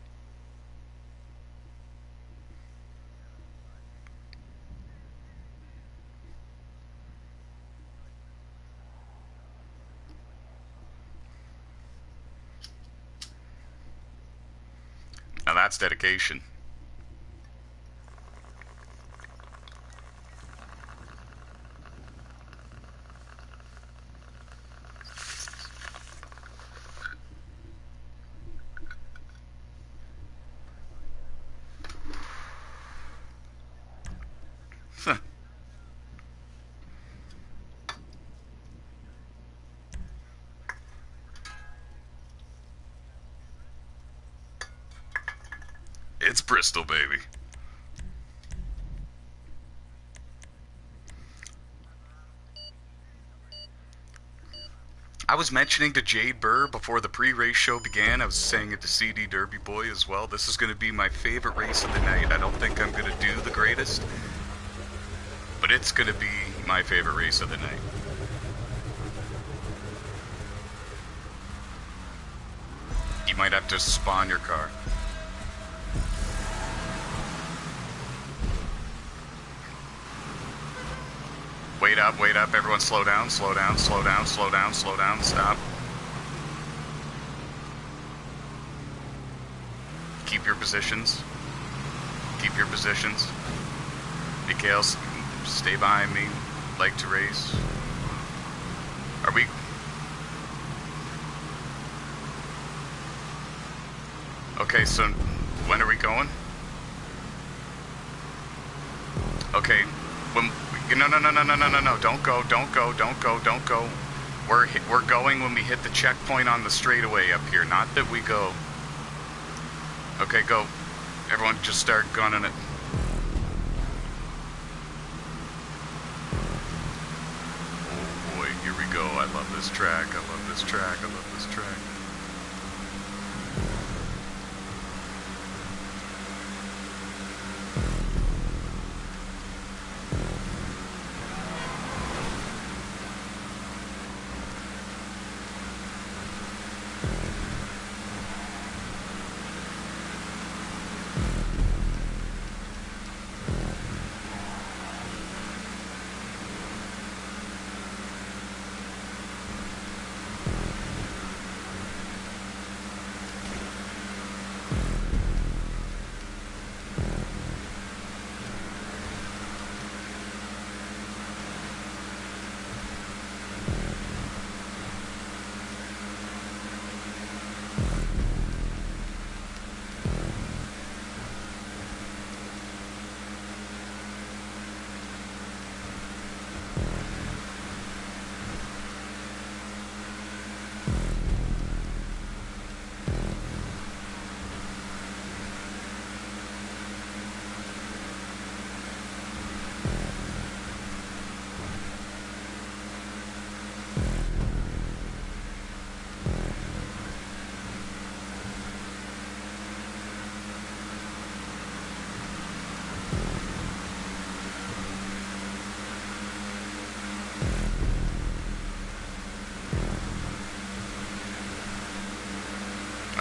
Now that's dedication. It's Bristol, baby. I was mentioning to Jade Burr before the pre-race show began, I was saying it to CD Derby Boy as well, this is going to be my favorite race of the night. I don't think I'm going to do the greatest, but it's going to be my favorite race of the night. You might have to spawn your car. Wait up, everyone slow down, slow down, slow down, slow down, slow down, stop. Keep your positions. Keep your positions. Mikhail, stay behind me. Like to race. Are we... Okay, so when are we going? Okay, when... No, don't go. We're going when we hit the checkpoint on the straightaway up here, not that we go. Okay, go. Everyone just start gunning it. Oh boy, here we go. I love this track. I love this track. I love this track.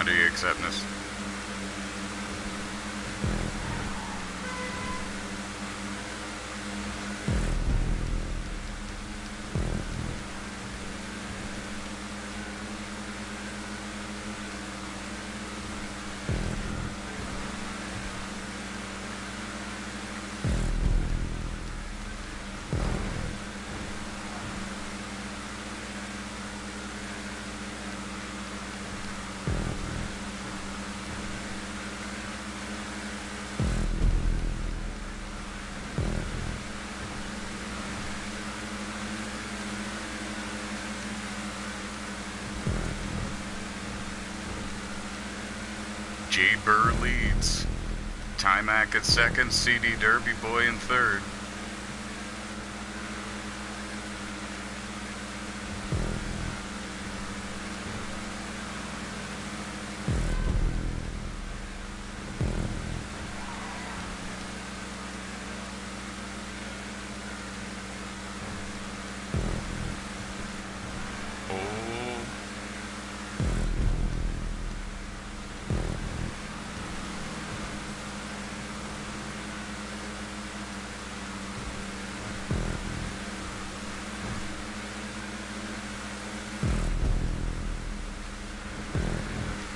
do you accept this? J. Burr leads. Timac at second, CD Derby Boy in third.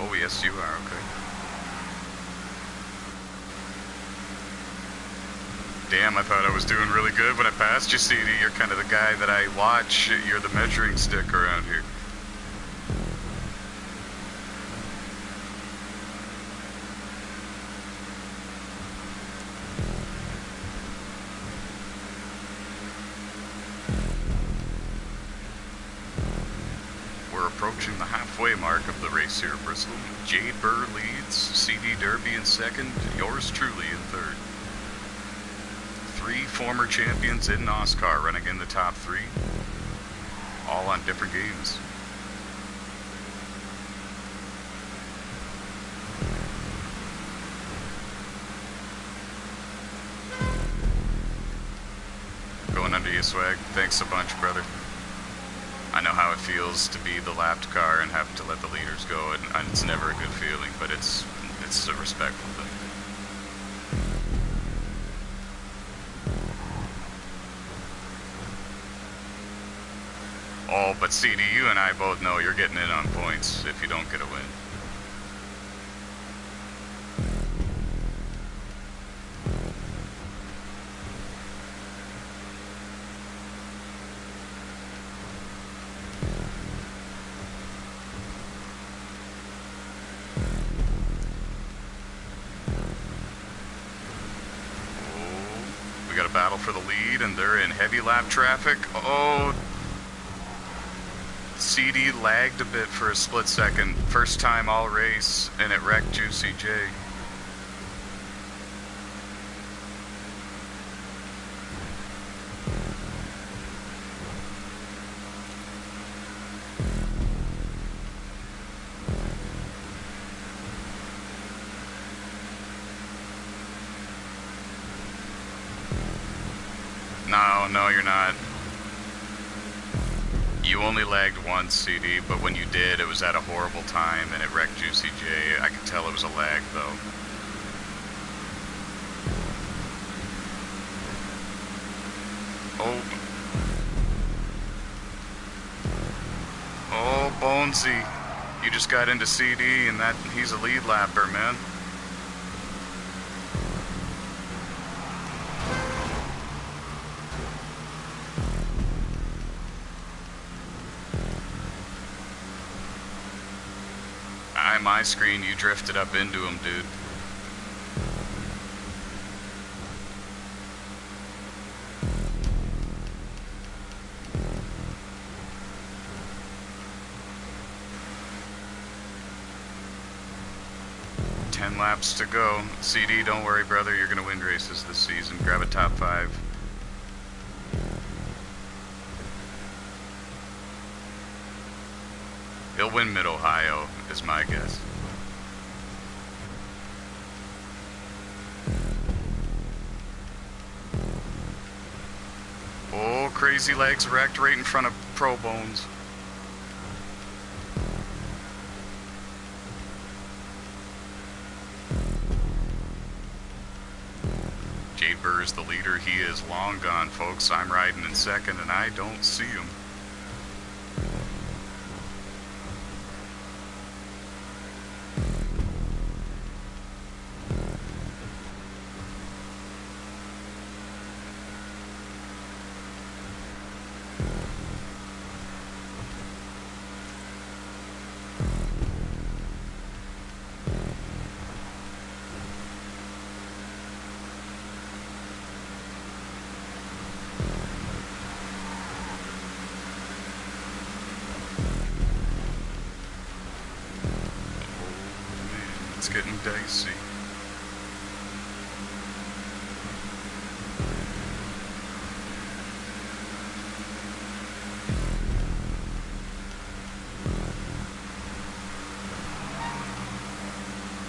Oh, yes, you are, okay. Damn, I thought I was doing really good when I passed you, CD. You're kind of the guy that I watch. You're the measuring stick around here. Approaching the halfway mark of the race here at Bristol. Jade Burr leads, CD Derby in second, yours truly in third. 3 former champions in NOSSCAR running in the top 3, all on different games. Going under you, Swag. Thanks a bunch, brother. I know how it feels to be the lapped car and have to let the leaders go, and it's never a good feeling, but it's a respectful thing. Oh, but CD, you and I both know you're getting in on points if you don't get a win. Battle for the lead, and they're in heavy lap traffic. Oh, CD lagged a bit for a split second. First time all race, and it wrecked Juicy J. No, you're not. You only lagged once, CD, but when you did, it was at a horrible time, and it wrecked Juicy J. I could tell it was a lag, though. Oh, Bonesy. You just got into CD, and he's a lead lapper, man. My screen, you drifted up into him, dude. Ten laps to go. CD, don't worry, brother. You're gonna win races this season. Grab a top 5. He'll win Mid-Ohio, is my guess. Oh, Crazy Legs wrecked right in front of Pro Bones. driver is the leader. He is long gone, folks. I'm riding in second, and I don't see him. It's getting dicey.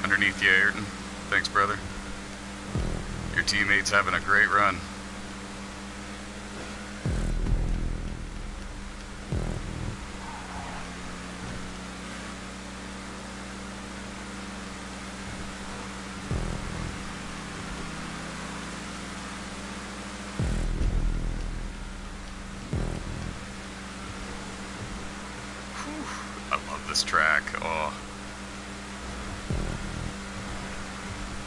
Underneath you, Ayrton. Thanks, brother. Your teammate's having a great run. Track. Oh.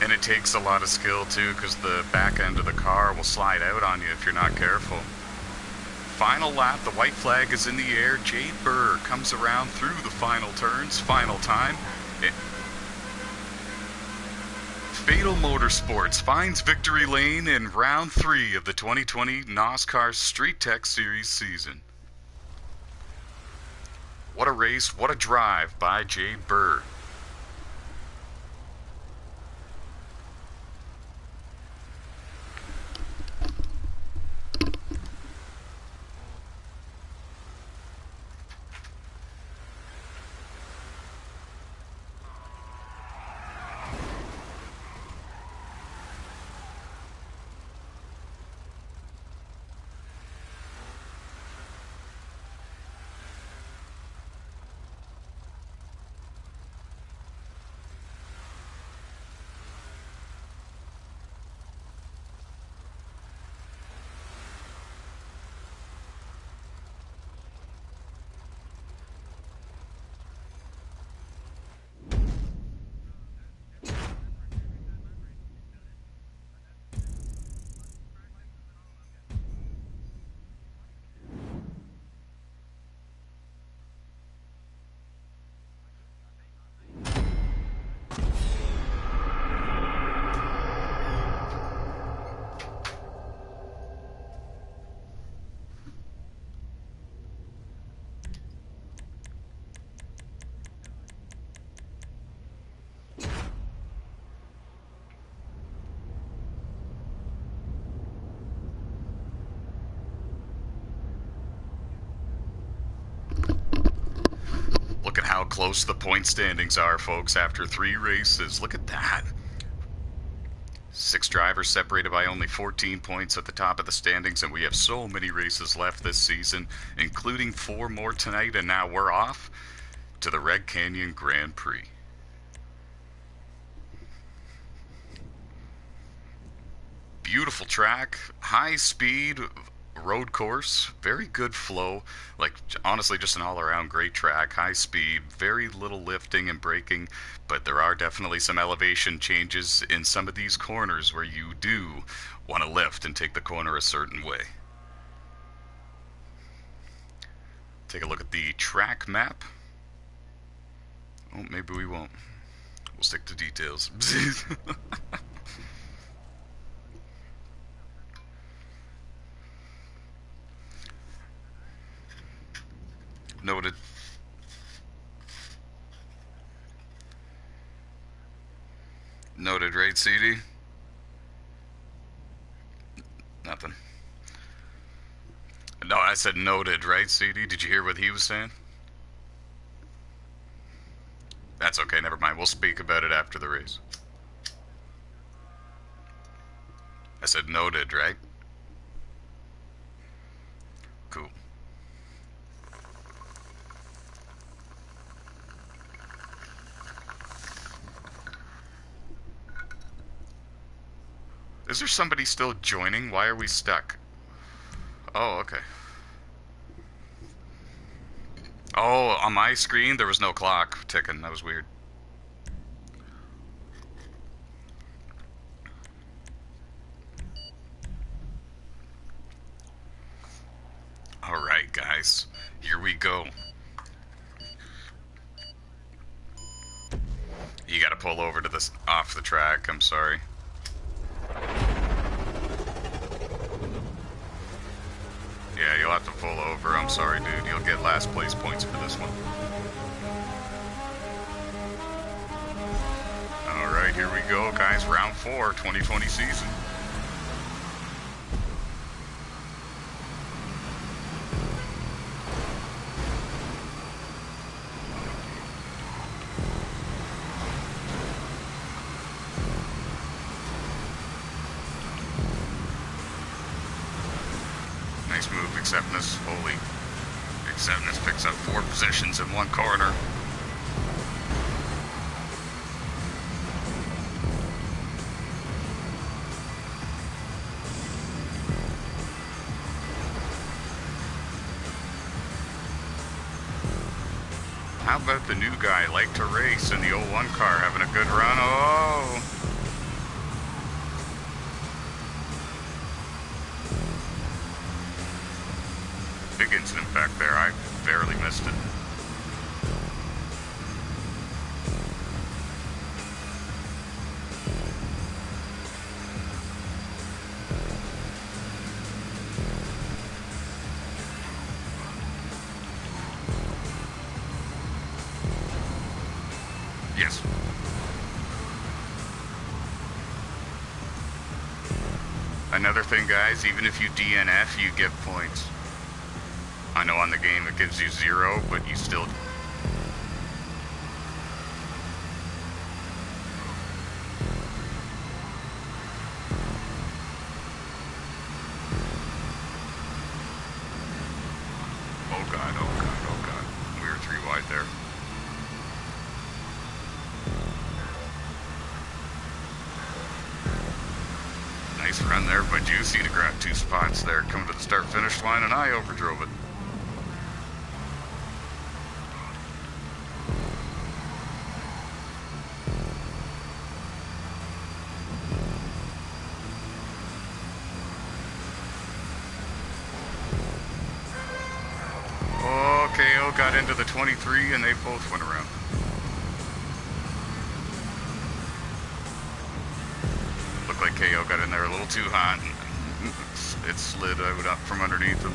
And it takes a lot of skill too, because the back end of the car will slide out on you if you're not careful. Final lap, the white flag is in the air. Jade Burr comes around through the final turns, final time. Fatal Motorsports finds victory lane in round 3 of the 2020 NOSSCAR Street-Tech Series season. What a race, what a drive by Jade Burr. Look at how close the point standings are, folks, after 3 races. Look at that. 6 drivers separated by only 14 points at the top of the standings, and we have so many races left this season, including 4 more tonight, and now we're off to the Red Canyon Grand Prix. Beautiful track, high speed road course, very good flow, like honestly just an all-around great track, high speed, very little lifting and braking, but there are definitely some elevation changes in some of these corners where you do want to lift and take the corner a certain way. Take a look at the track map. Oh, maybe we won't. We'll stick to details. Noted. Noted, right, CD? Nothing. No, I said noted, right, CD? Did you hear what he was saying? That's okay, never mind. We'll speak about it after the race. I said noted, right? Cool. Is there somebody still joining? Why are we stuck? Oh, okay. Oh, on my screen, there was no clock ticking. That was weird. Alright, guys. Here we go. You gotta pull over to this off the track. I'm sorry. Yeah, you'll have to pull over. I'm sorry, dude. You'll get last place points for this one. Alright, here we go, guys. Round 4, 2020 season. Nice move, Acceptance. Holy. Acceptance picks up 4 positions in one corner. How about the new guy, like to race in the 01 car, having a good run? Oh! Big incident back there. I barely missed it. Yes. Another thing, guys, even if you DNF, you get points. I know on the game it gives you 0, but you still... Oh god, oh god, oh god. We were 3 wide there. Nice run there by Juicy to grab 2 spots there, coming to the start-finish line, and I overdrove it. KO got into the 23 and they both went around. Looked like KO got in there a little too hot and it slid out up from underneath him.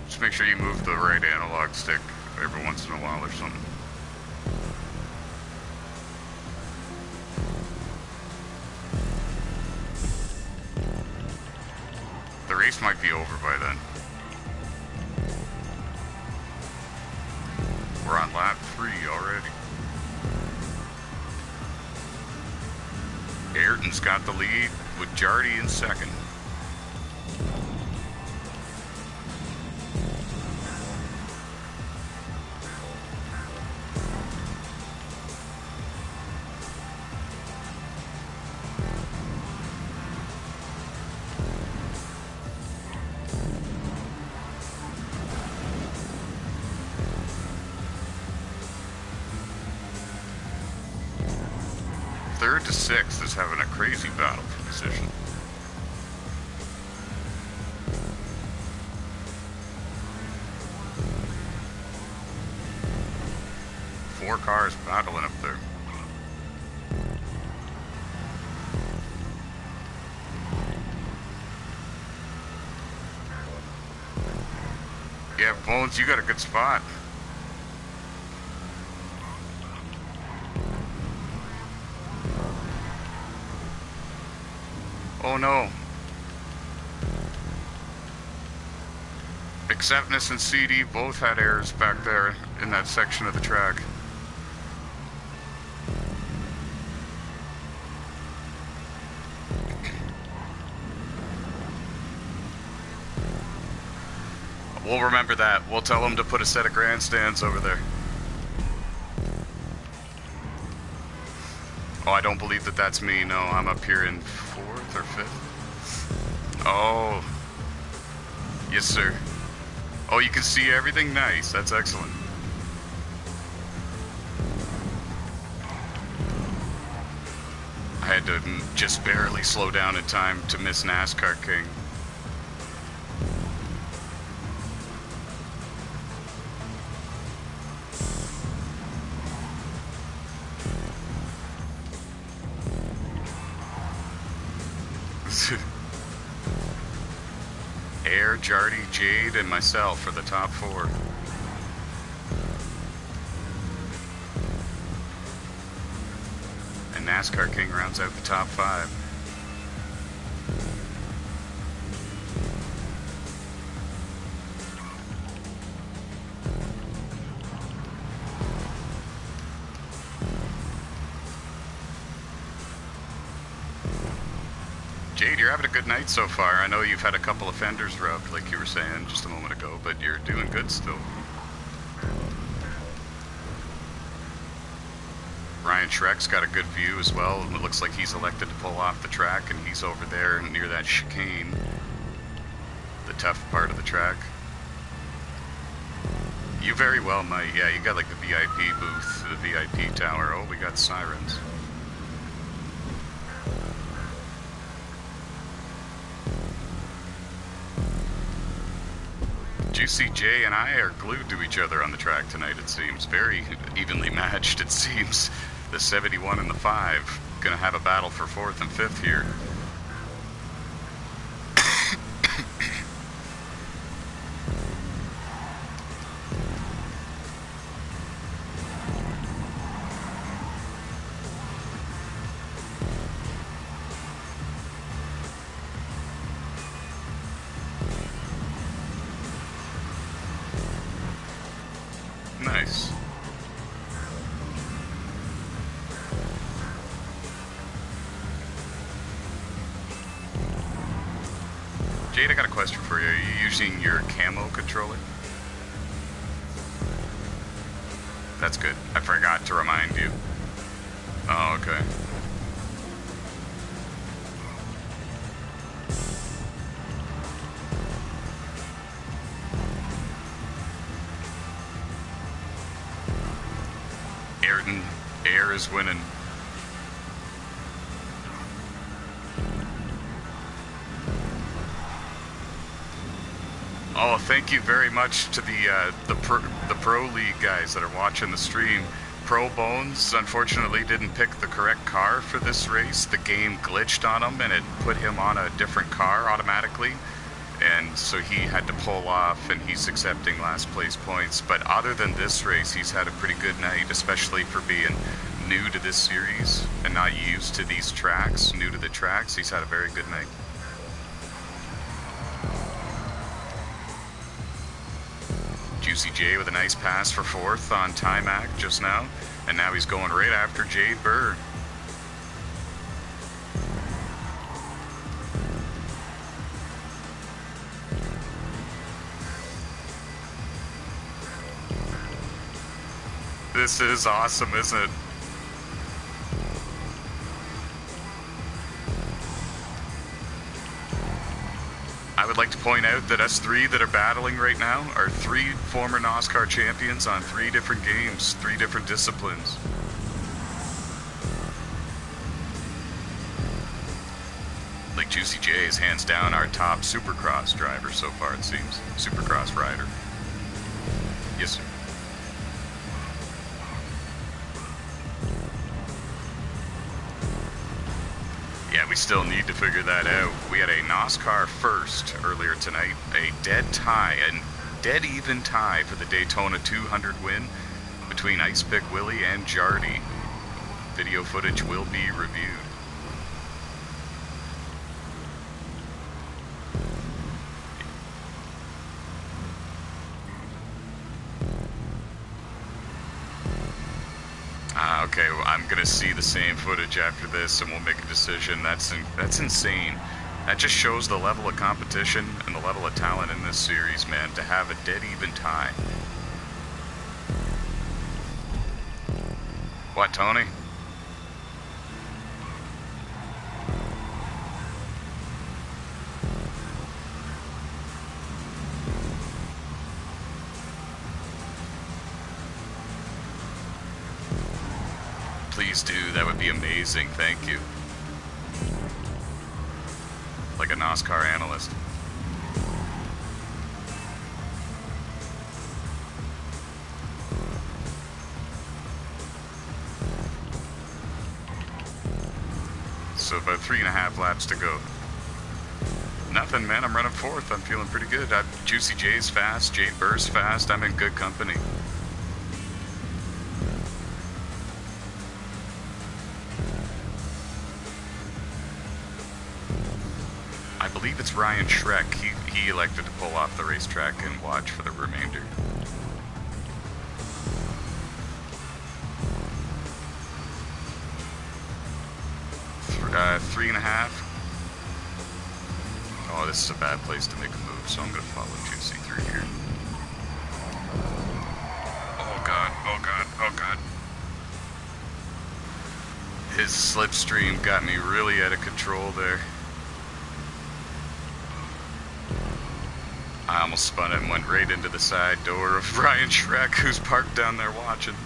Just make sure you move the right analog stick every once in a while or something. The race might be over by then. We're on lap 3 already. Ayrton's got the lead with Jardy in second. Third to sixth is having a crazy battle for position. 4 cars battling up there. Yeah, Bones, you got a good spot. Oh no. Acceptness and CD both had errors back there in that section of the track. We'll remember that. We'll tell them to put a set of grandstands over there. Oh, I don't believe that that's me. No, I'm up here in 4th or 5th. Oh. Yes, sir. Oh, you can see everything? Nice. That's excellent. I had to just barely slow down in time to miss NASCAR King. Air, Jardy, Jade, and myself are the top 4. And NASCAR King rounds out the top 5. Jade, you're having a good night so far. I know you've had a couple of fenders rubbed, like you were saying just a moment ago, but you're doing good still. Ryan Schreck's got a good view as well, and it looks like he's elected to pull off the track, and he's over there near that chicane, the tough part of the track. You very well might. Yeah, you got like the VIP booth, the VIP tower. Oh, we got sirens. Juicy J and I are glued to each other on the track tonight, it seems. Very evenly matched, it seems. The 71 and the 5. Gonna have a battle for 4th and 5th here. Nice. Jade, I got a question for you. Are you using your camo controller? That's good. I forgot to remind you. Oh, okay. Air is winning. Oh, thank you very much to the Pro League guys that are watching the stream. Pro Bones unfortunately didn't pick the correct car for this race. The game glitched on him and it put him on a different car automatically. And so he had to pull off, and he's accepting last place points. But other than this race, he's had a pretty good night, especially for being new to this series and not used to these tracks, new to the tracks. He's had a very good night. Juicy J with a nice pass for 4th on Timac just now, and now he's going right after Jade Burr. This is awesome, isn't it? I would like to point out that us 3 that are battling right now are 3 former NOSSCAR champions on 3 different games, 3 different disciplines. Like Juicy J is hands down our top Supercross driver so far, it seems. Supercross rider. Yes, sir. we still need to figure that out. We had a NOSSCAR first earlier tonight, a dead even tie for the Daytona 200 win between Ice Pick Willie and Jardy. Video footage will be reviewed. Okay, well, I'm gonna see the same footage after this, and we'll make a decision. That's insane. That just shows the level of competition and the level of talent in this series, man. To have a dead even tie. What, Tony? Please do, that would be amazing, thank you. Like a NOSSCAR analyst. So about 3.5 laps to go. Nothing, man, I'm running fourth, I'm feeling pretty good. Juicy J's fast, Jade Burr's fast, I'm in good company. I believe it's Ryan Schreck. He elected to pull off the racetrack and watch for the remainder. Three and a half. Oh, this is a bad place to make a move, so I'm going to follow Juicy through here. Oh god, oh god, oh god. His slipstream got me really out of control there. I almost spun it and went right into the side door of Ryan Schreck, who's parked down there watching.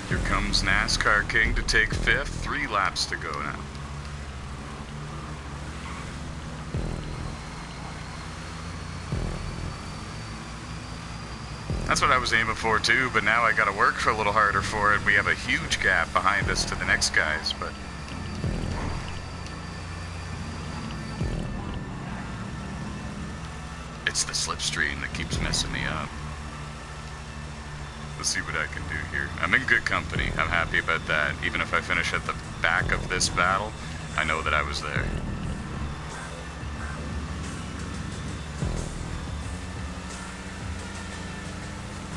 Here comes NASCAR King to take fifth. 3 laps to go now. That's what I was aiming for too, but now I gotta work a little harder for it. We have a huge gap behind us to the next guys, but... it's the slipstream that keeps messing me up. Let's see what I can do here. I'm in good company. I'm happy about that. Even if I finish at the back of this battle, I know that I was there.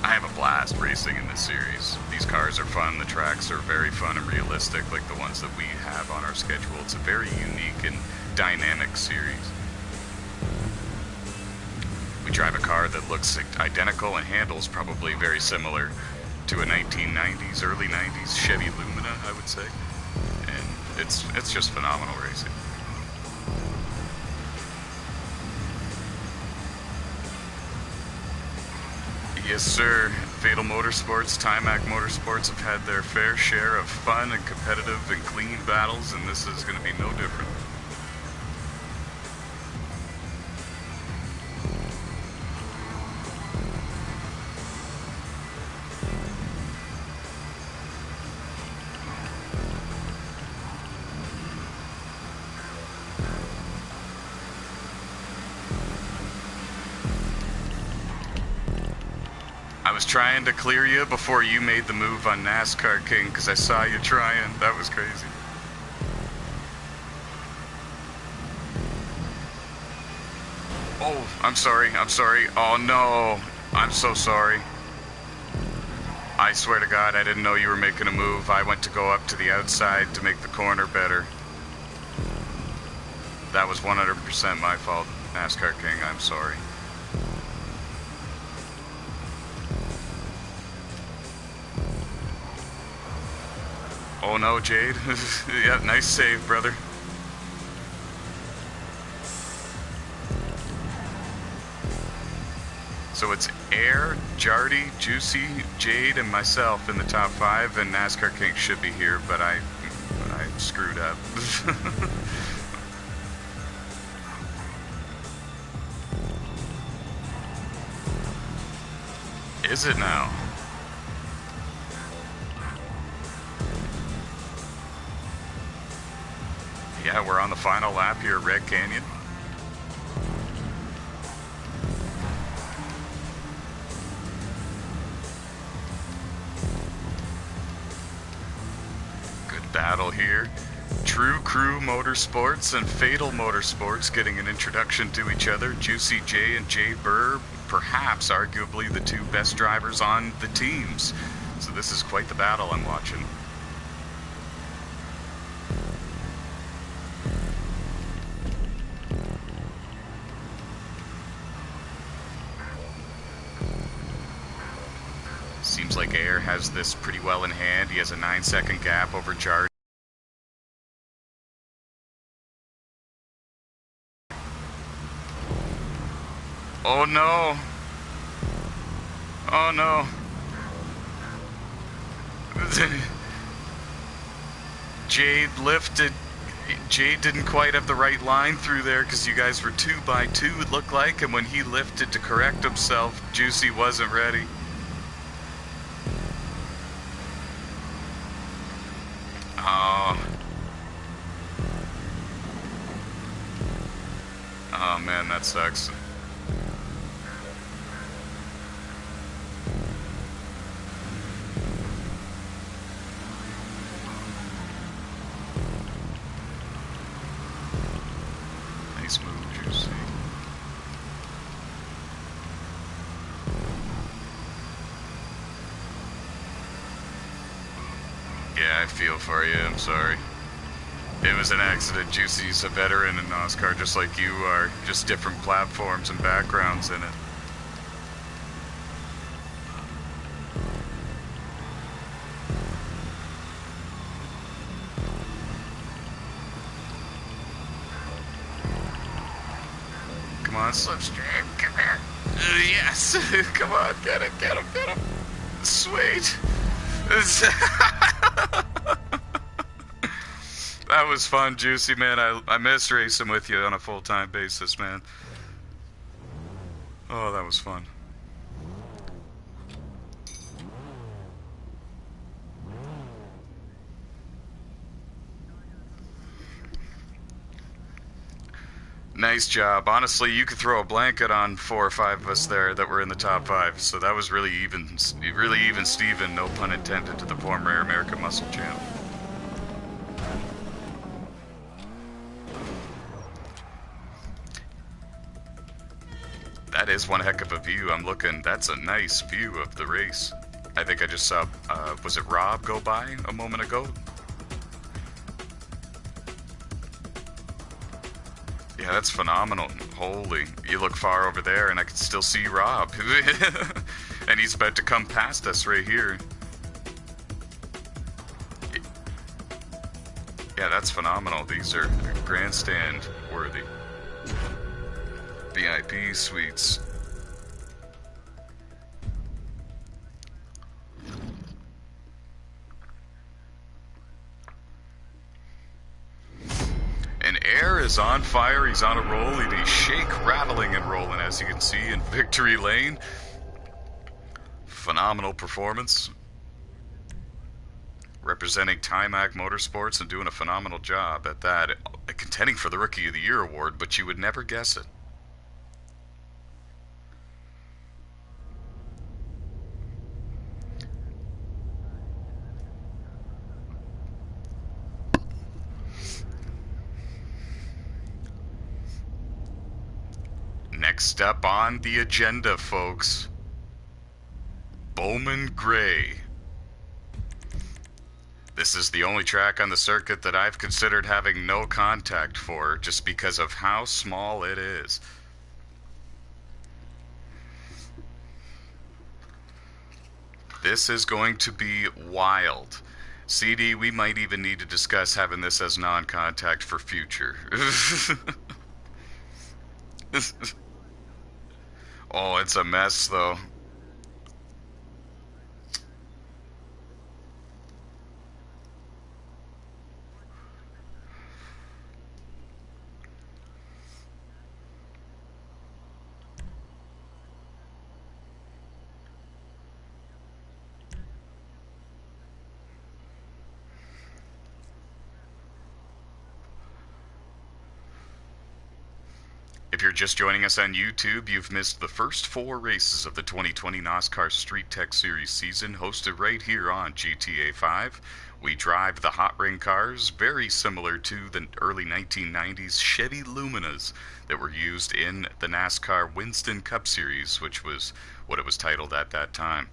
I have a blast racing in this series. These cars are fun, the tracks are very fun and realistic, like the ones that we have on our schedule. It's a very unique and dynamic series. We drive a car that looks identical and handles probably very similar to a 1990s, early 90s Chevy Lumina, I would say. And it's just phenomenal racing. Yes, sir. Fatal Motorsports, Timac Motorsports have had their fair share of fun and competitive and clean battles, and this is going to be no different. I was trying to clear you before you made the move on NASCAR King, because I saw you trying. That was crazy. Oh, I'm sorry. Oh no, I'm so sorry. I swear to God, I didn't know you were making a move. I went to go up to the outside to make the corner better. That was 100% my fault, NASCAR King. I'm sorry. Oh no, Jade. Yeah, nice save, brother. So it's Air, Jardy, Juicy, Jade, and myself in the top 5, and NASCAR King should be here, but I screwed up. is it now? Yeah, we're on the final lap here at Red Canyon. Good battle here. True Crew Motorsports and Fatal Motorsports getting an introduction to each other. Juicy J and Jay Burr, perhaps arguably the two best drivers on the teams. So this is quite the battle I'm watching. Seems like Air has this pretty well in hand. He has a 9-second gap over Jar. Oh no! Oh no! Jade lifted. Jade didn't quite have the right line through there because you guys were 2 by 2 it looked like, and when he lifted to correct himself, Juicy wasn't ready. Oh. Oh man, that sucks. Nice move, Juicy. Yeah, I feel for you, I'm sorry. It was an accident. Juicy's a veteran in NOSSCAR just like you are, just different platforms and backgrounds in it. Come on, Slipstream, come here. Yes, come on, get him, get him, get him. Sweet. That was fun, Juicy, man. I miss racing with you on a full-time basis, man. Oh, that was fun. Nice job. Honestly, you could throw a blanket on 4 or 5 of us there that were in the top 5. So that was really even Steven, no pun intended, to the former American Muscle Champ. That is one heck of a view. I'm looking. That's a nice view of the race. I think I just saw, was it Rob go by a moment ago? Yeah, that's phenomenal. Holy, you look far over there and I can still see Rob. And he's about to come past us right here. Yeah, that's phenomenal. These are grandstand worthy. VIP suites. And Air is on fire. He's on a roll. He's shake, rattling, and rolling, as you can see in Victory Lane. Phenomenal performance. Representing Timac Motorsports and doing a phenomenal job at that. Contending for the Rookie of the Year award, but you would never guess it. Next up on the agenda, folks, Bowman Gray. This is the only track on the circuit that I've considered having no contact for, just because of how small it is. This is going to be wild. CD, we might even need to discuss having this as non-contact for future. Oh, it's a mess, though. If you're just joining us on YouTube, you've missed the first 4 races of the 2020 NOSSCAR Street-Tech Series season, hosted right here on GTA 5. We drive the Hotring cars, very similar to the early 1990s Chevy Luminas that were used in the NASCAR Winston Cup Series, which was what it was titled at that time.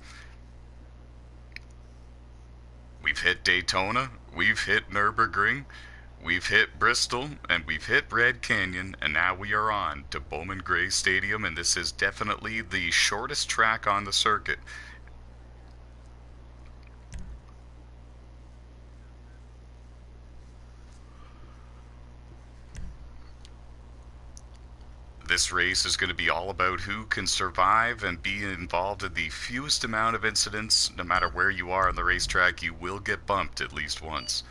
We've hit Daytona, we've hit Nürburgring, we've hit Bristol, and we've hit Red Canyon, and now we are on to Bowman Gray Stadium, and this is definitely the shortest track on the circuit. This race is going to be all about who can survive and be involved in the fewest amount of incidents. No matter where you are on the racetrack, you will get bumped at least once.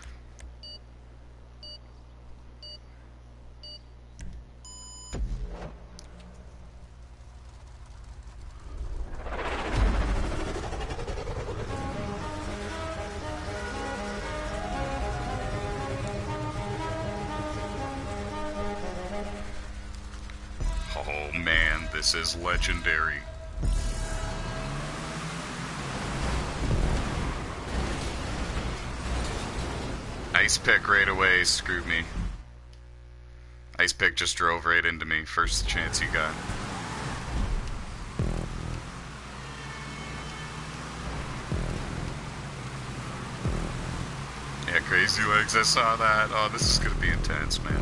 Oh man, this is legendary. Ice Pick right away screwed me. Ice Pick just drove right into me, first chance he got. Yeah, Crazy Legs, I saw that. Oh, this is gonna be intense, man.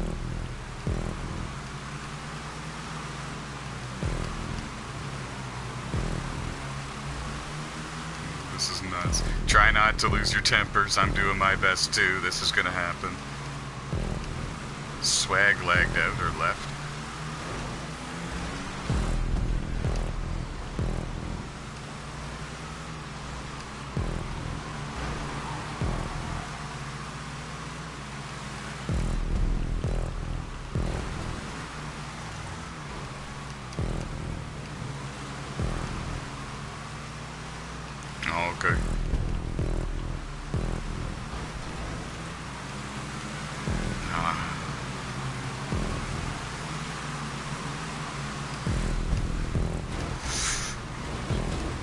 This is nuts. Try not to lose your tempers. I'm doing my best too. This is gonna happen. Swag lagged out or left. Oh, okay.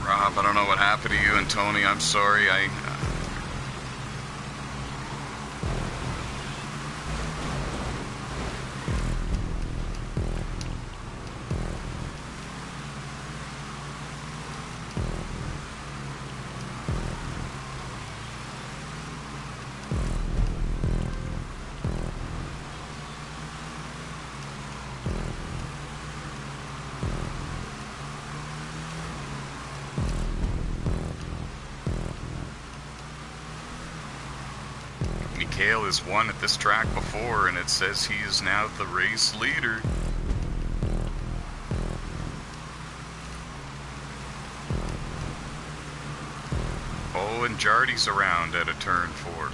Rob, I don't know what happened to you and Tony. I'm sorry. Mikhail has won at this track before, and it says he is now the race leader. Oh, and Jardy's around at a turn 4.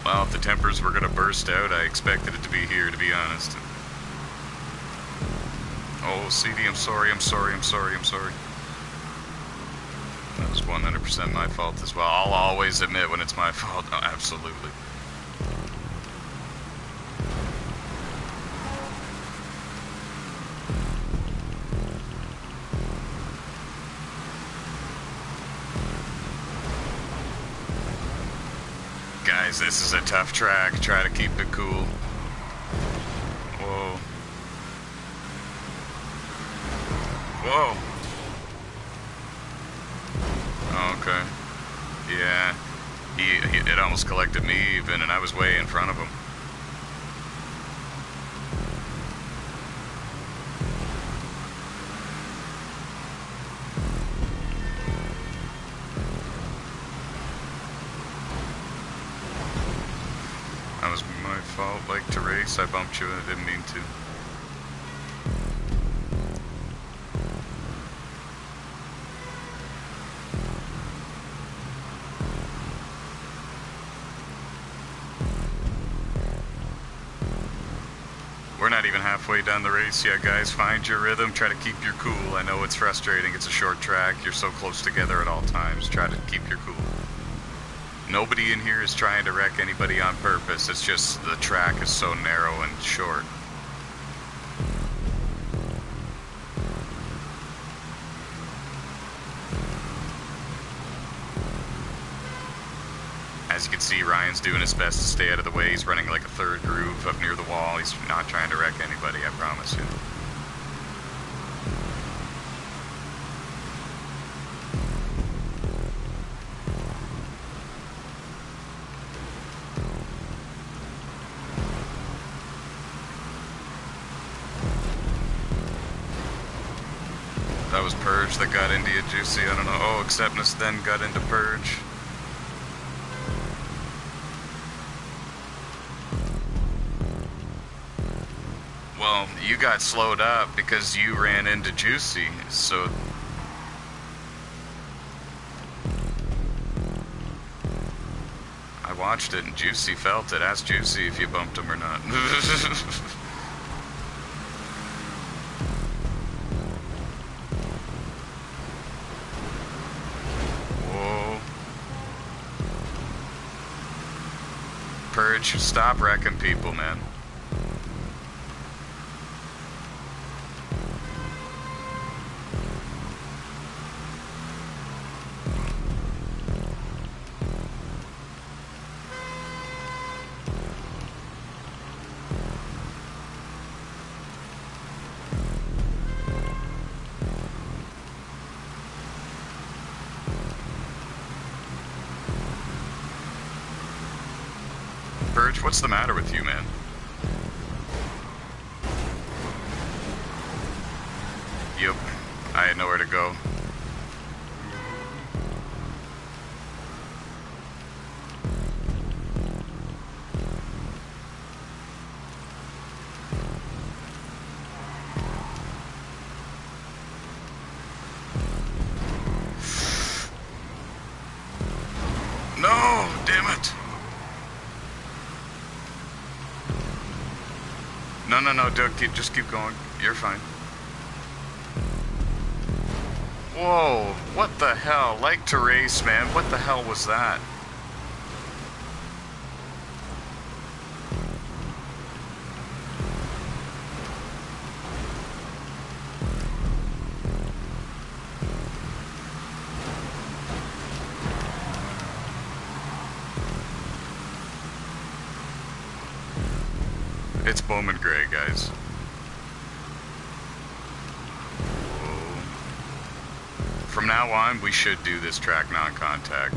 Well, if the tempers were going to burst out, I expected it to be here, to be honest. Oh, CD, I'm sorry. That was 100% my fault as well. I'll always admit when it's my fault. Oh, absolutely. Guys, this is a tough track. Try to keep it cool. Whoa. Whoa. Okay. Yeah. It almost collected me even, and I was way in front of him. That was my fault. Like to race, I bumped you and I didn't mean to. We're not even halfway down the race yet, guys. Find your rhythm. Try to keep your cool. I know it's frustrating. It's a short track. You're so close together at all times. Try to keep your cool. Nobody in here is trying to wreck anybody on purpose. It's just the track is so narrow and short. As you can see, Ryan's doing his best to stay out of the way. He's running like a third groove up near the wall. He's not trying to wreck anybody, I promise you. That was Purge that got into you, Juicy. I don't know. Oh, Acceptness then got into Purge. Well, you got slowed up because you ran into Juicy, so... I watched it and Juicy felt it. Ask Juicy if you bumped him or not. Whoa. Purge, stop wrecking people, man. Purge, what's the matter with you, man? Yep, I had nowhere to go. No, damn it. No, Doug, just keep going. You're fine. Whoa, what the hell? Like to race, man. What the hell was that? It's Bowman Gray, guys. Whoa. From now on, we should do this track non-contact.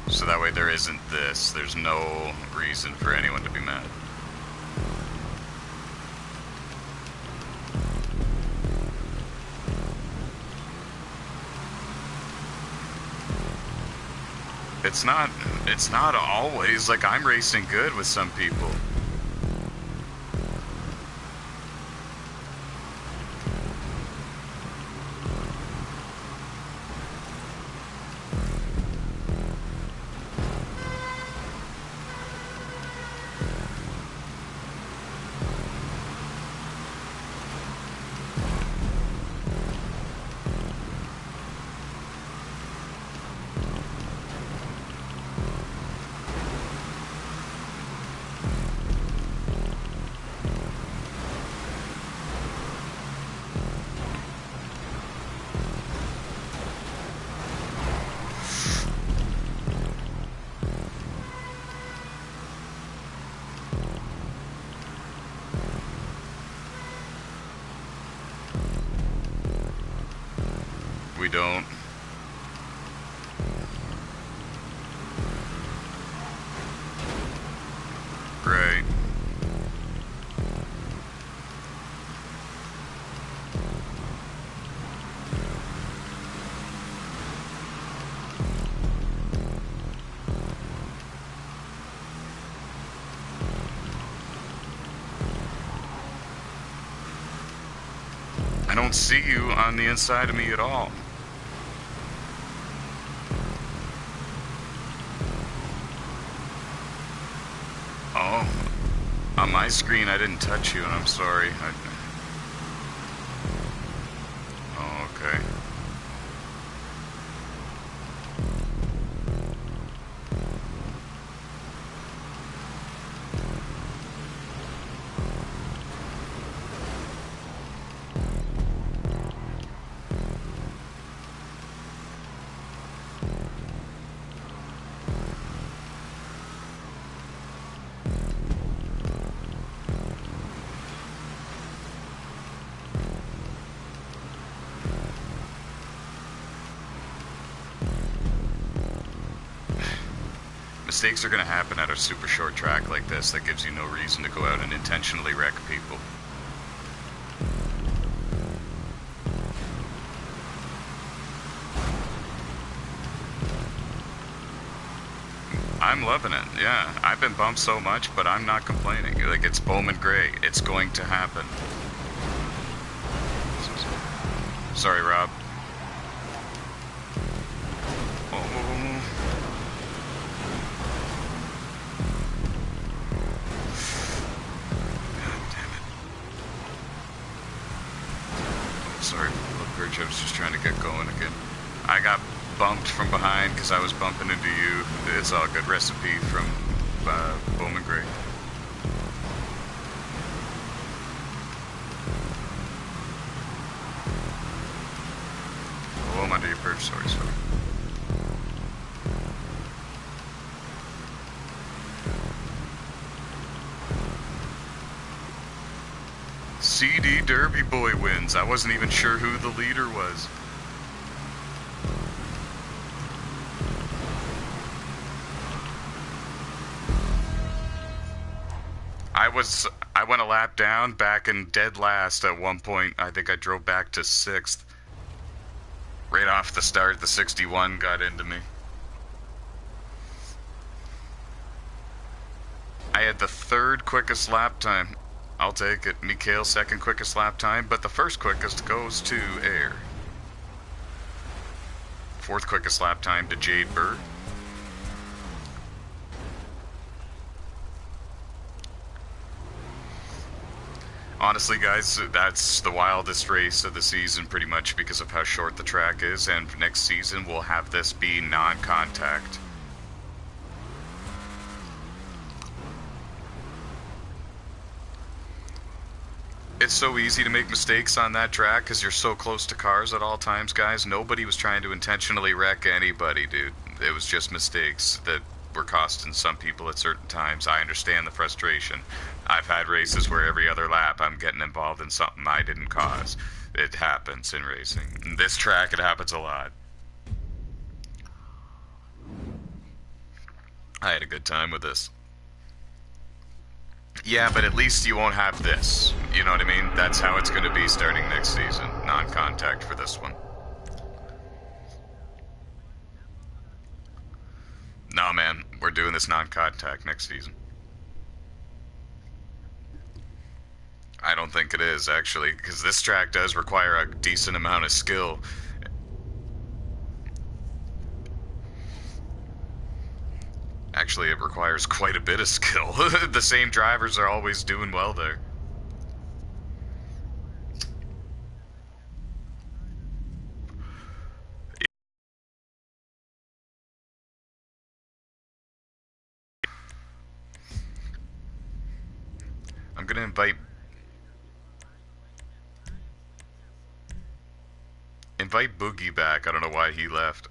So that way there isn't this. There's no reason for anyone to be mad. It's not always like I'm racing good with some people. We don't. Great. I don't see you on the inside of me at all. On my screen, I didn't touch you, and I'm sorry. Oh, okay. Mistakes are going to happen at a super short track like this that gives you no reason to go out and intentionally wreck people. I'm loving it, yeah. I've been bumped so much, but I'm not complaining. Like, it's Bowman Gray. It's going to happen. Sorry, Rob. I was just trying to get going again. I got bumped from behind because I was bumping into you. It's all good. Recipe from Bowman Gray. Oh, I'm under your perch. Sorry. CD Derby Boy wins. I wasn't even sure who the leader was. I went a lap down, back in dead last at one point. I think I drove back to 6th. Right off the start, the 61 got into me. I had the 3rd quickest lap time. I'll take it. Mikhail's 2nd quickest lap time, but the 1st quickest goes to Air. 4th quickest lap time to Jade Bird. Honestly, guys, that's the wildest race of the season pretty much because of how short the track is, and next season we'll have this be non-contact. It's so easy to make mistakes on that track because you're so close to cars at all times, guys. Nobody was trying to intentionally wreck anybody, dude. It was just mistakes that were costing some people at certain times. I understand the frustration. I've had races where every other lap I'm getting involved in something I didn't cause. It happens in racing. In this track, it happens a lot. I had a good time with this. Yeah, but at least you won't have this. You know what I mean? That's how it's going to be starting next season. Non-contact for this one. No, man. We're doing this non-contact next season. I don't think it is, actually, because this track does require a decent amount of skill. Actually, it requires quite a bit of skill. The same drivers are always doing well there. I'm gonna invite Boogie back. I don't know why he left.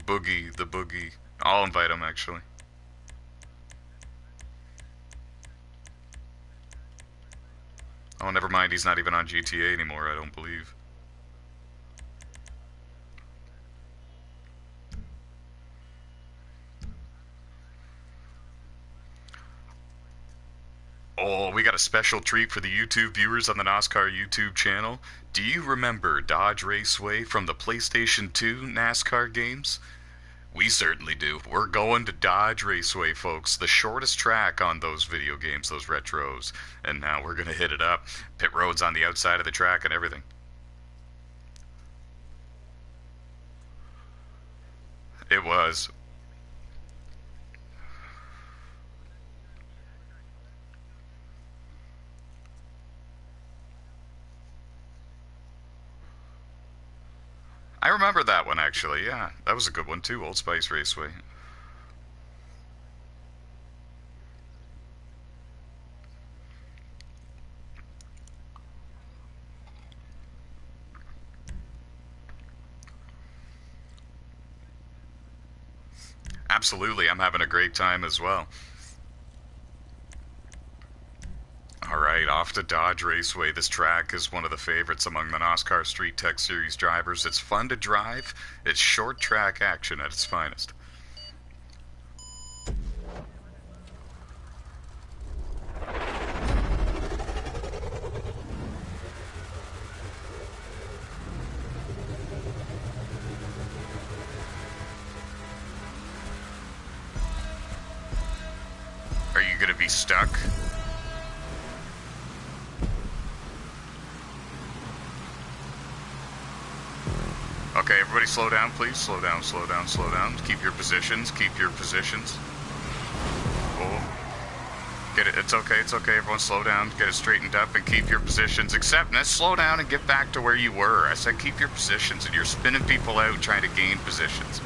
Boogie, the Boogie. I'll invite him, actually. Oh, never mind. He's not even on GTA anymore, I don't believe. Oh, we got a special treat for the YouTube viewers on the NOSSCAR YouTube channel. Do you remember Dodge Raceway from the PlayStation 2 NASCAR games? We certainly do. We're going to Dodge Raceway, folks. The shortest track on those video games, those retros. And now we're going to hit it up. Pit roads on the outside of the track and everything. It was. I remember that one, actually. Yeah, that was a good one, too. Old Spice Raceway. Absolutely, I'm having a great time as well. Alright, off to Dodge Raceway. This track is one of the favorites among the NOSSCAR Street-Tech Series drivers. It's fun to drive. It's short track action at its finest. Are you going to be stuck? Okay, everybody slow down, please. Slow down, slow down, slow down. Keep your positions, keep your positions. Cool. Get it, it's okay, everyone slow down, get it straightened up and keep your positions. Acceptance, slow down and get back to where you were. I said keep your positions and you're spinning people out trying to gain positions.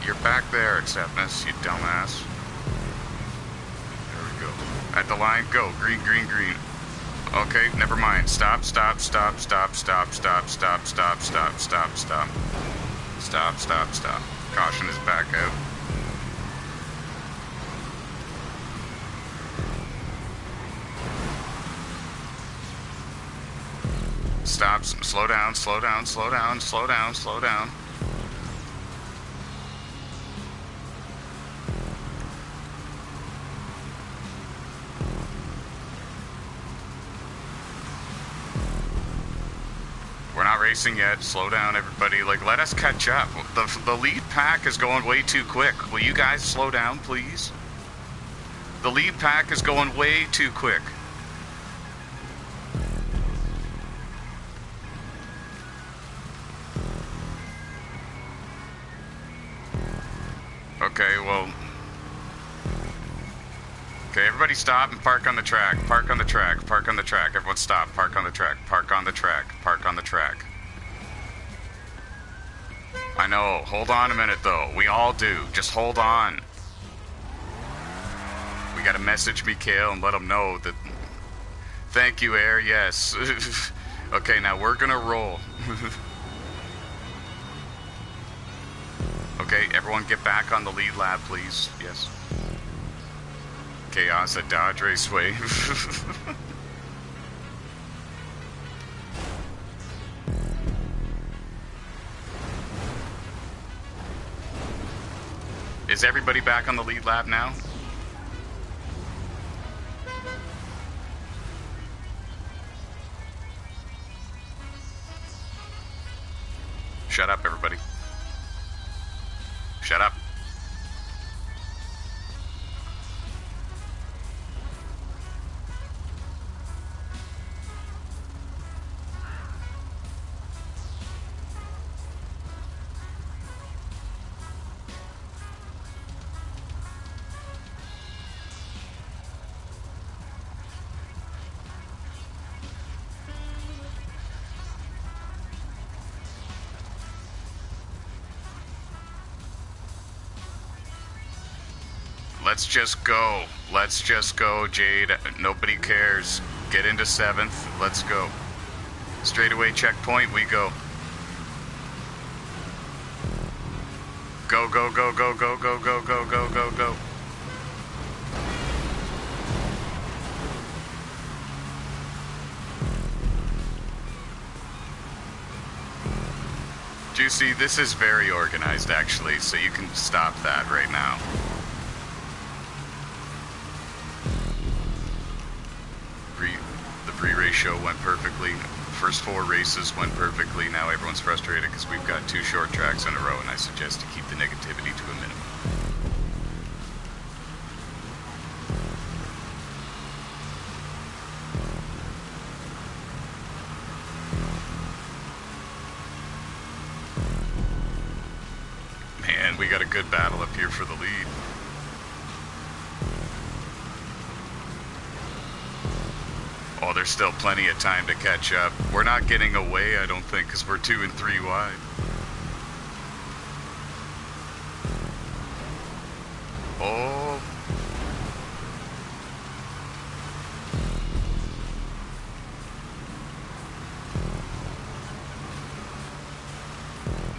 You're back there, Acceptance, you dumbass. At the line, go. Green, green, green. Okay, never mind. Stop, stop, stop, stop, stop, stop, stop, stop, stop, stop, stop. Stop, stop, stop. Caution is back out. Stop, slow down, slow down, slow down, slow down, slow down. We're not racing yet. Slow down, everybody. Like, let us catch up. The lead pack is going way too quick. Will you guys slow down, please? The lead pack is going way too quick. Okay, well... Okay, everybody stop and park on the track. Park on the track. Park on the track. Everyone stop. Park on the track. Park on the track. Park on the track. I know. Hold on a minute, though. We all do. Just hold on. We gotta message Mikhail and let him know that... Thank you, Air. Yes. Okay, now we're gonna roll. Okay, everyone get back on the lead lap, please. Yes. Chaos at Dodge Raceway. Is everybody back on the lead lap now? Shut up, everybody. Shut up. Let's just go. Let's just go, Jade. Nobody cares. Get into 7th. Let's go. Straightaway checkpoint, we go. Go, go, go, go, go, go, go, go, go, go, go. Juicy, this is very organized, actually, so you can stop that right now. The pre-race show went perfectly. First 4 races went perfectly. Now everyone's frustrated because we've got 2 short tracks in a row, and I suggest to keep the negativity to a minimum. Man, we got a good battle up here for the lead. Oh, there's still plenty of time to catch up. We're not getting away, I don't think, because we're 2 and 3 wide. Oh.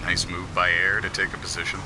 Nice move by Air to take a position.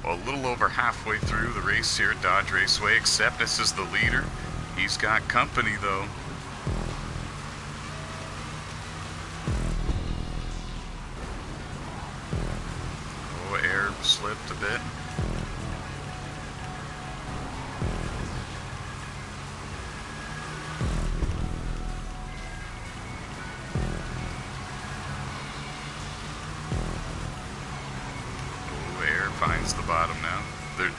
A little over halfway through the race here at Dodge Raceway. Acceptus is the leader. He's got company though. Oh, Air slipped a bit. Finds the bottom now.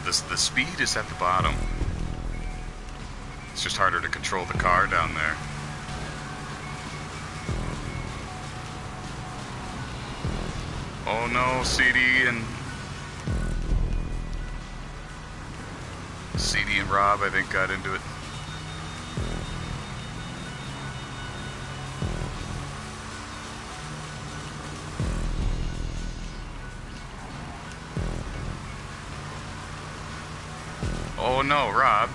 The speed is at the bottom. It's just harder to control the car down there. Oh no, CD and Rob, I think, got into it. Oh no, Rob,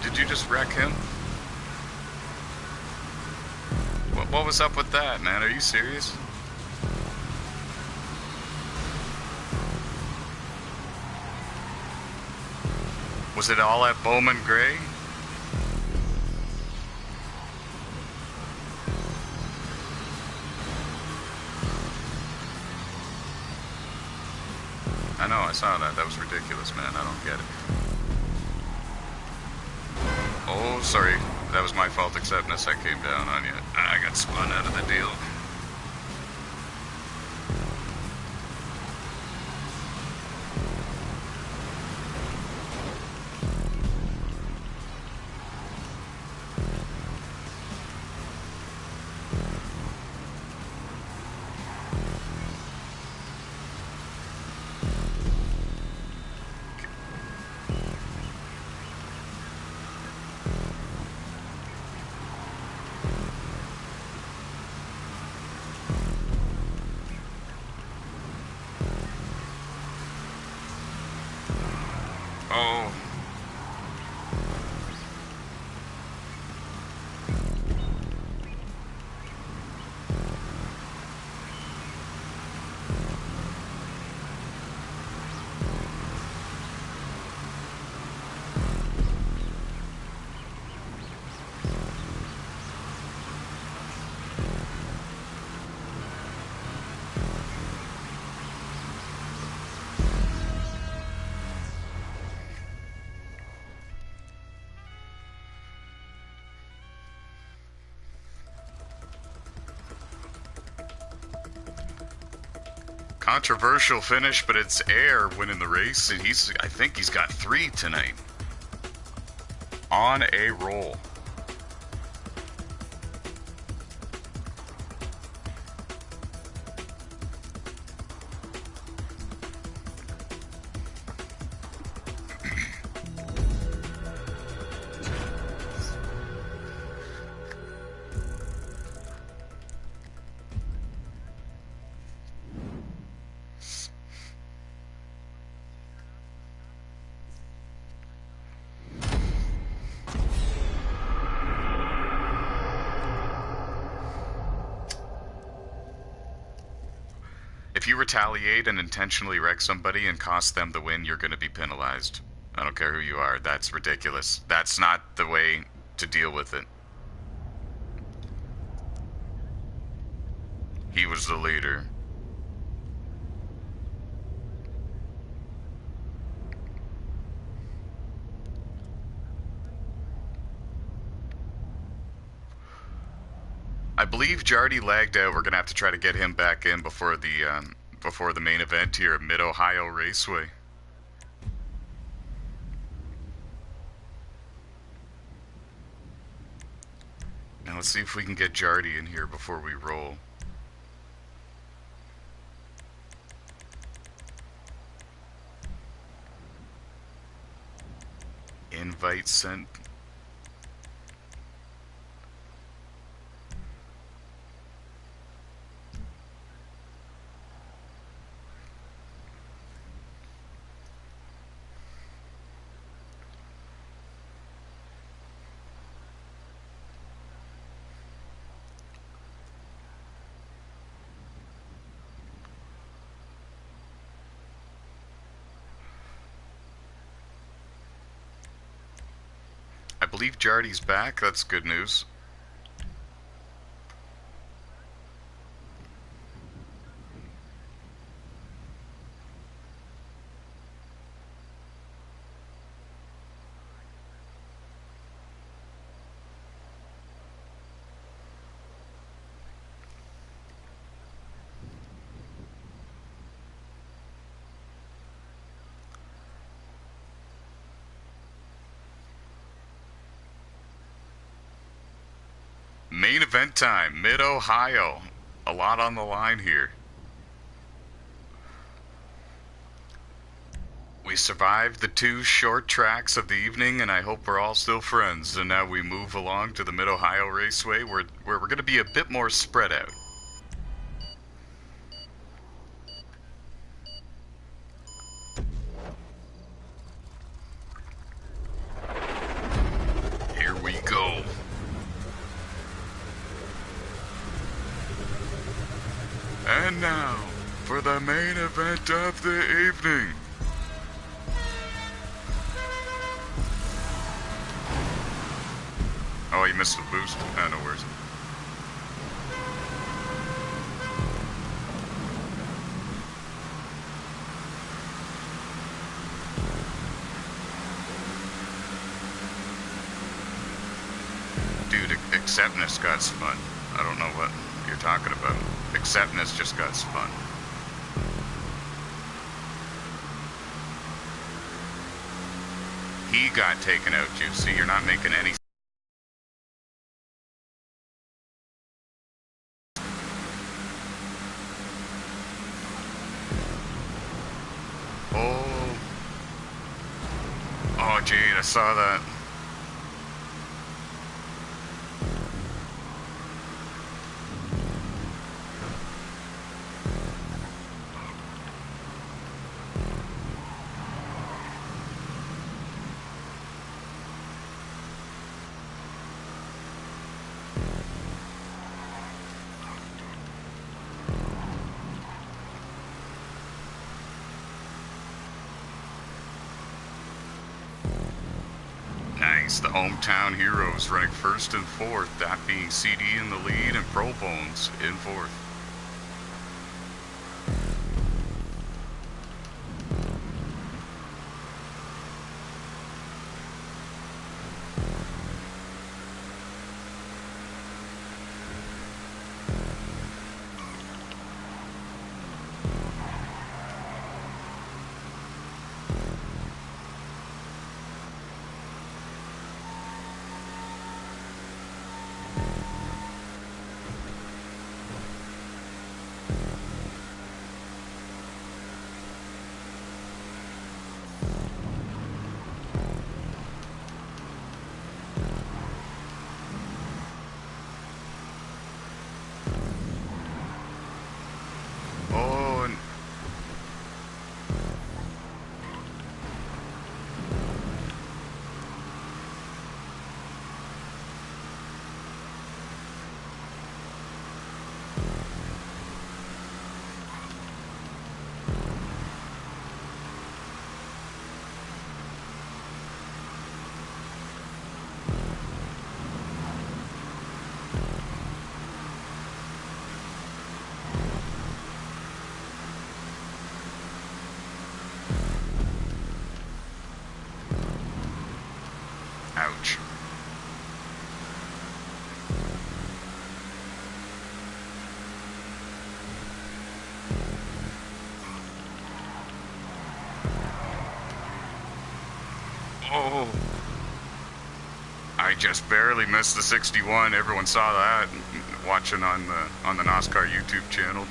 did you just wreck him? What was up with that, man? Are you serious? Was it all at Bowman Gray? I know, I saw that. That was ridiculous, man. I don't get it. Oh, sorry. That was my fault, Acceptness. I came down on you. I got spun out of the deal. Oh. Controversial finish, but it's Air winning the race, and I think he's got 3 tonight. On a roll. If you retaliate and intentionally wreck somebody and cost them the win, you're going to be penalized. I don't care who you are. That's ridiculous. That's not the way to deal with it. He was the leader. I believe Jardy lagged out. We're gonna have to try to get him back in before the main event here at Mid-Ohio Raceway. Now let's see if we can get Jardy in here before we roll. Invite sent. I believe Jardy's back. That's good news. Main event time, Mid-Ohio. A lot on the line here. We survived the 2 short tracks of the evening, and I hope we're all still friends. And now we move along to the Mid-Ohio Raceway, where we're going to be a bit more spread out. Here we go. And now, for the main event of the evening. Oh, you missed the boost? Oh, no worries. Dude, acceptance got spun. I don't know what you're talking about. Acceptance just got spun. He got taken out, Juicy. You're not making any. Oh. Oh, Jade, I saw that. Nice, the hometown heroes running first and fourth, that being CD in the lead and Pro Bones in fourth. just barely missed the 61. Everyone saw that watching on the NOSSCAR YouTube channel.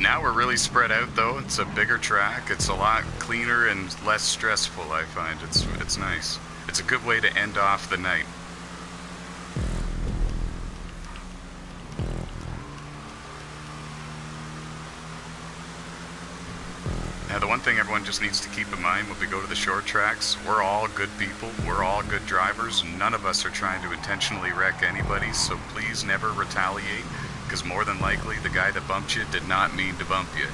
Now we're really spread out though. It's a bigger track. It's a lot cleaner and less stressful, I find. It's nice. It's a good way to end off the night. Now the one thing everyone just needs to keep in mind when we go to the short tracks, we're all good people, we're all good drivers, none of us are trying to intentionally wreck anybody, so please never retaliate. Because more than likely, the guy that bumped you did not mean to bump you.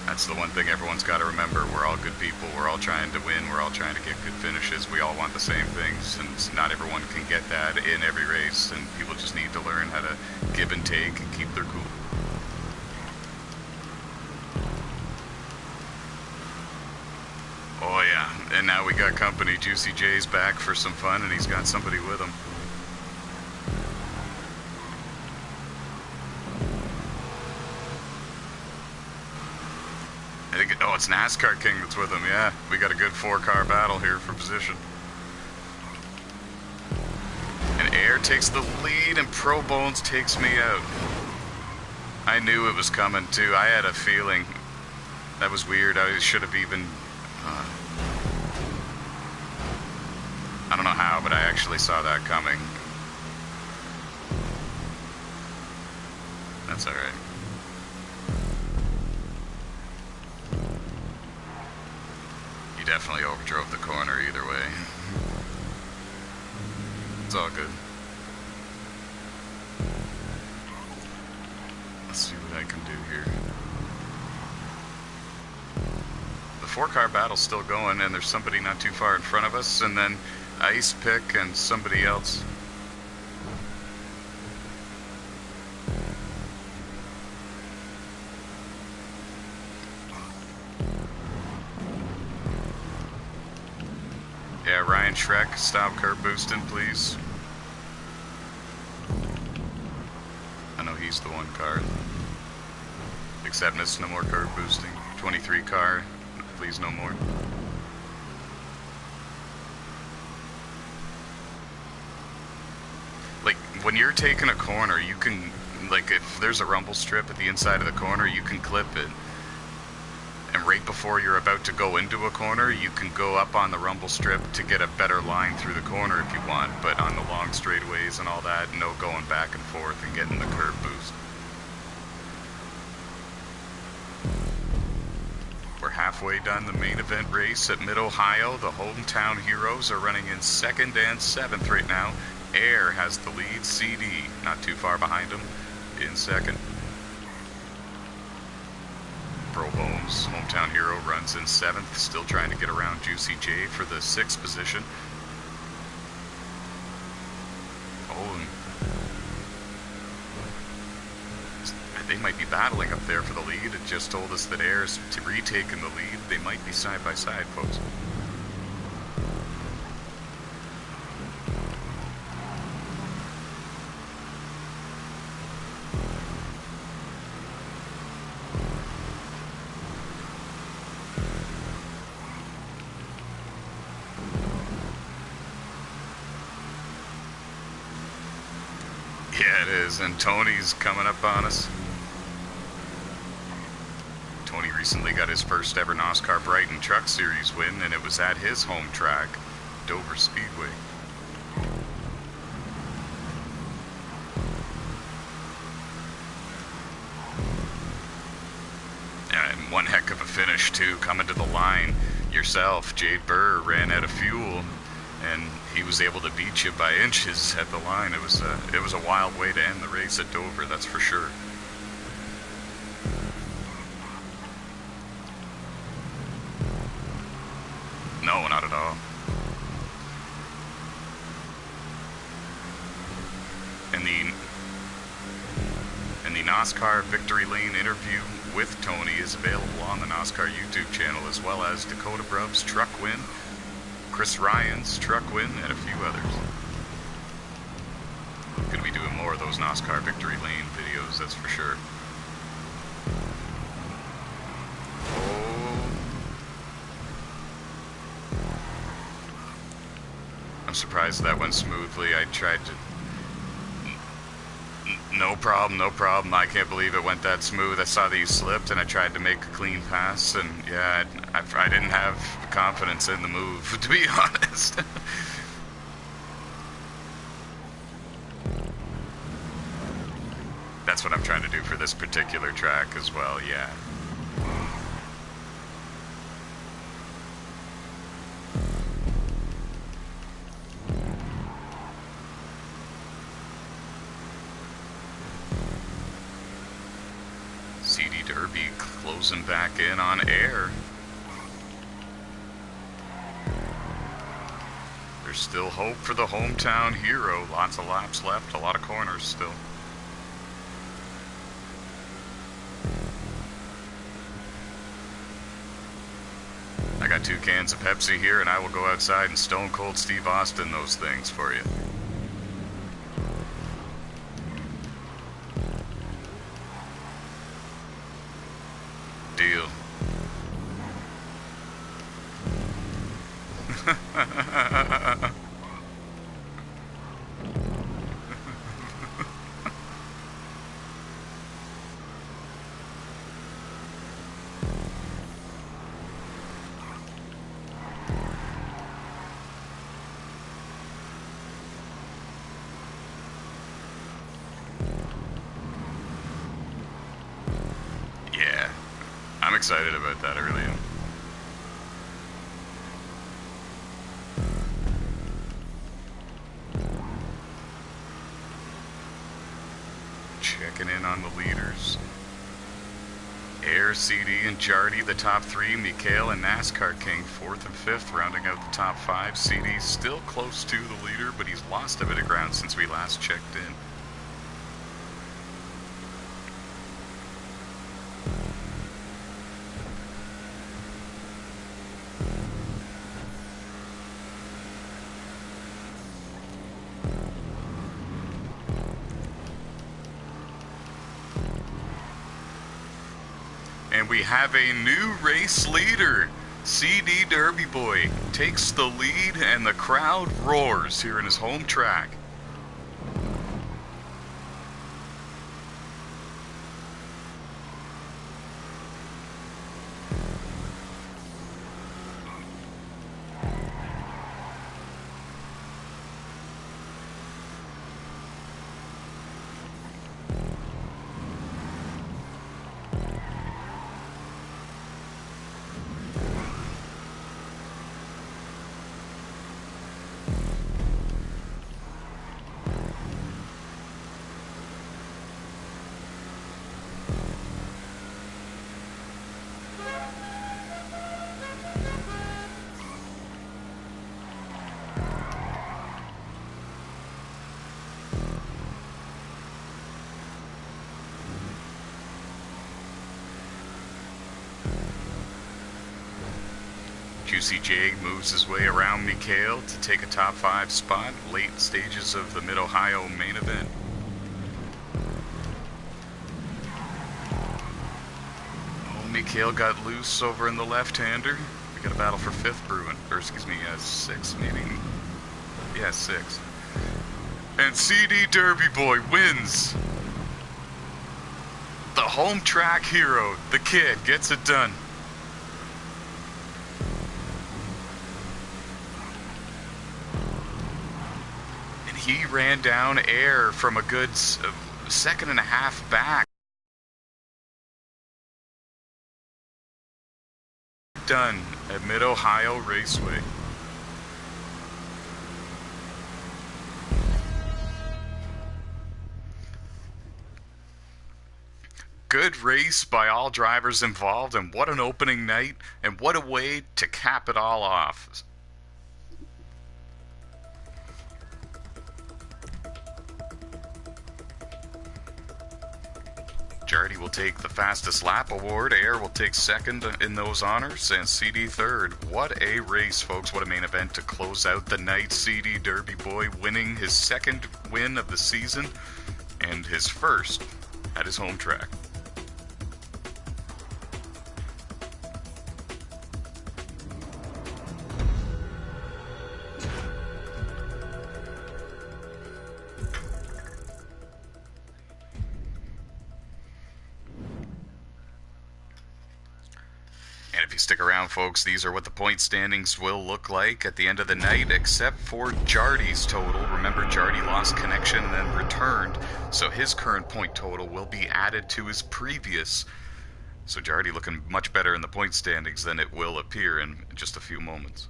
That's the one thing everyone's got to remember. We're all good people. We're all trying to win. We're all trying to get good finishes. We all want the same things, and not everyone can get that in every race, and people just need to learn how to give and take and keep their cool. Oh yeah, and now we got company. Juicy J's back for some fun, and he's got somebody with him. Oh, it's NASCAR King that's with him, yeah. We got a good 4-car battle here for position. And Air takes the lead and Pro Bones takes me out. I knew it was coming too. I had a feeling. That was weird. I should have even... I don't know how, but I actually saw that coming. That's alright. Definitely overdrove the corner either way. It's all good. Let's see what I can do here. The 4-car battle's still going, and there's somebody not too far in front of us, and then Ice Pick and somebody else. Yeah, Ryan Shrek, stop curb boosting, please. I know he's the one car. Acceptness, no more curb boosting. 23 car, please no more. Like, when you're taking a corner, you can, like, if there's a rumble strip at the inside of the corner, you can clip it. And right before you're about to go into a corner, you can go up on the rumble strip to get a better line through the corner if you want. But on the long straightaways and all that, no going back and forth and getting the curb boost. We're halfway done the main event race at Mid-Ohio. The hometown heroes are running in 2nd and 7th right now. Air has the lead. CD not too far behind him in 2nd. Pro Bones, hometown hero, runs in 7th, still trying to get around Juicy J for the 6th position. Oh, they might be battling up there for the lead. It just told us that Air's retaking the lead. They might be side by side, folks. Yeah, it is, and Tony's coming up on us. Tony recently got his first ever NOSSCAR Brighton Truck Series win, and it was at his home track, Dover Speedway. And one heck of a finish, too, coming to the line yourself. Jade Burr ran out of fuel and he was able to beat you by inches at the line. It was a wild way to end the race at Dover, that's for sure. No, not at all. And the NOSSCAR Victory Lane interview with Tony is available on the NOSSCAR YouTube channel, as well as Dakota Brubb's truck win, Chris Ryan's truck win, and a few others. Gonna be doing more of those NOSSCAR Victory Lane videos, that's for sure. Oh. I'm surprised that went smoothly. I tried to... No problem, no problem. I can't believe it went that smooth. I saw that you slipped, and I tried to make a clean pass, and yeah, I didn't have confidence in the move, to be honest. That's what I'm trying to do for this particular track as well, yeah. CD Derby closing back in on air. There's still hope for the hometown hero. Lots of laps left, a lot of corners still. I got 2 cans of Pepsi here, and I will go outside and Stone Cold Steve Austin those things for you. Deal. Yeah, I'm excited about that, I really am. Checking in on the leaders. Air, CD, and Jardy, the top 3. Mikhail and NASCAR King, 4th and 5th, rounding out the top 5. CD still close to the leader, but he's lost a bit of ground since we last checked in. And we have a new race leader. CD Derby Boy takes the lead, and the crowd roars here in his home track. Juicy J moves his way around Mikhail to take a top 5 spot, late stages of the Mid-Ohio main event. Oh, Mikhail got loose over in the left-hander. We got a battle for 5th brewing, or excuse me, 6th maybe. Yeah, 6th. And CD Derby Boy wins. The home track hero, the kid, gets it done. He ran down air from a good 2.5 back. Done at Mid-Ohio Raceway. Good race by all drivers involved, and what an opening night, and what a way to cap it all off. Jardy will take the fastest lap award, Air will take second in those honors, and CD third. What a race, folks. What a main event to close out the night. CD Derby Boy winning his second win of the season and his first at his home track. And if you stick around, folks, these are what the point standings will look like at the end of the night, except for Jardy's total. Remember, Jardy lost connection and then returned, so his current point total will be added to his previous. So Jardy looking much better in the point standings than it will appear in just a few moments.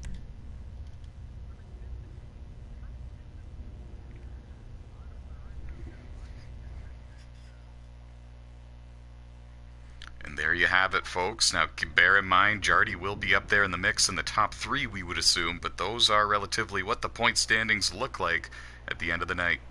And there you have it, folks. Now, bear in mind, Jardy will be up there in the mix in the top 3, we would assume, but those are relatively what the point standings look like at the end of the night.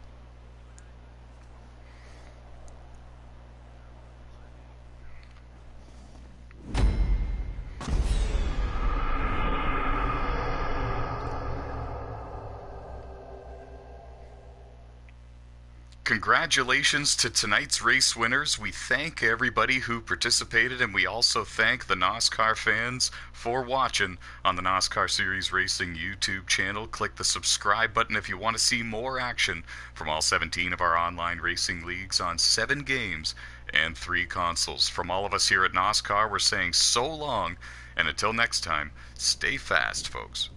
Congratulations to tonight's race winners. We thank everybody who participated, and we also thank the NOSSCAR fans for watching on the NOSSCAR Series Racing YouTube channel. Click the subscribe button if you want to see more action from all 17 of our online racing leagues on 7 games and 3 consoles. From all of us here at NOSSCAR, we're saying so long, and until next time, stay fast, folks.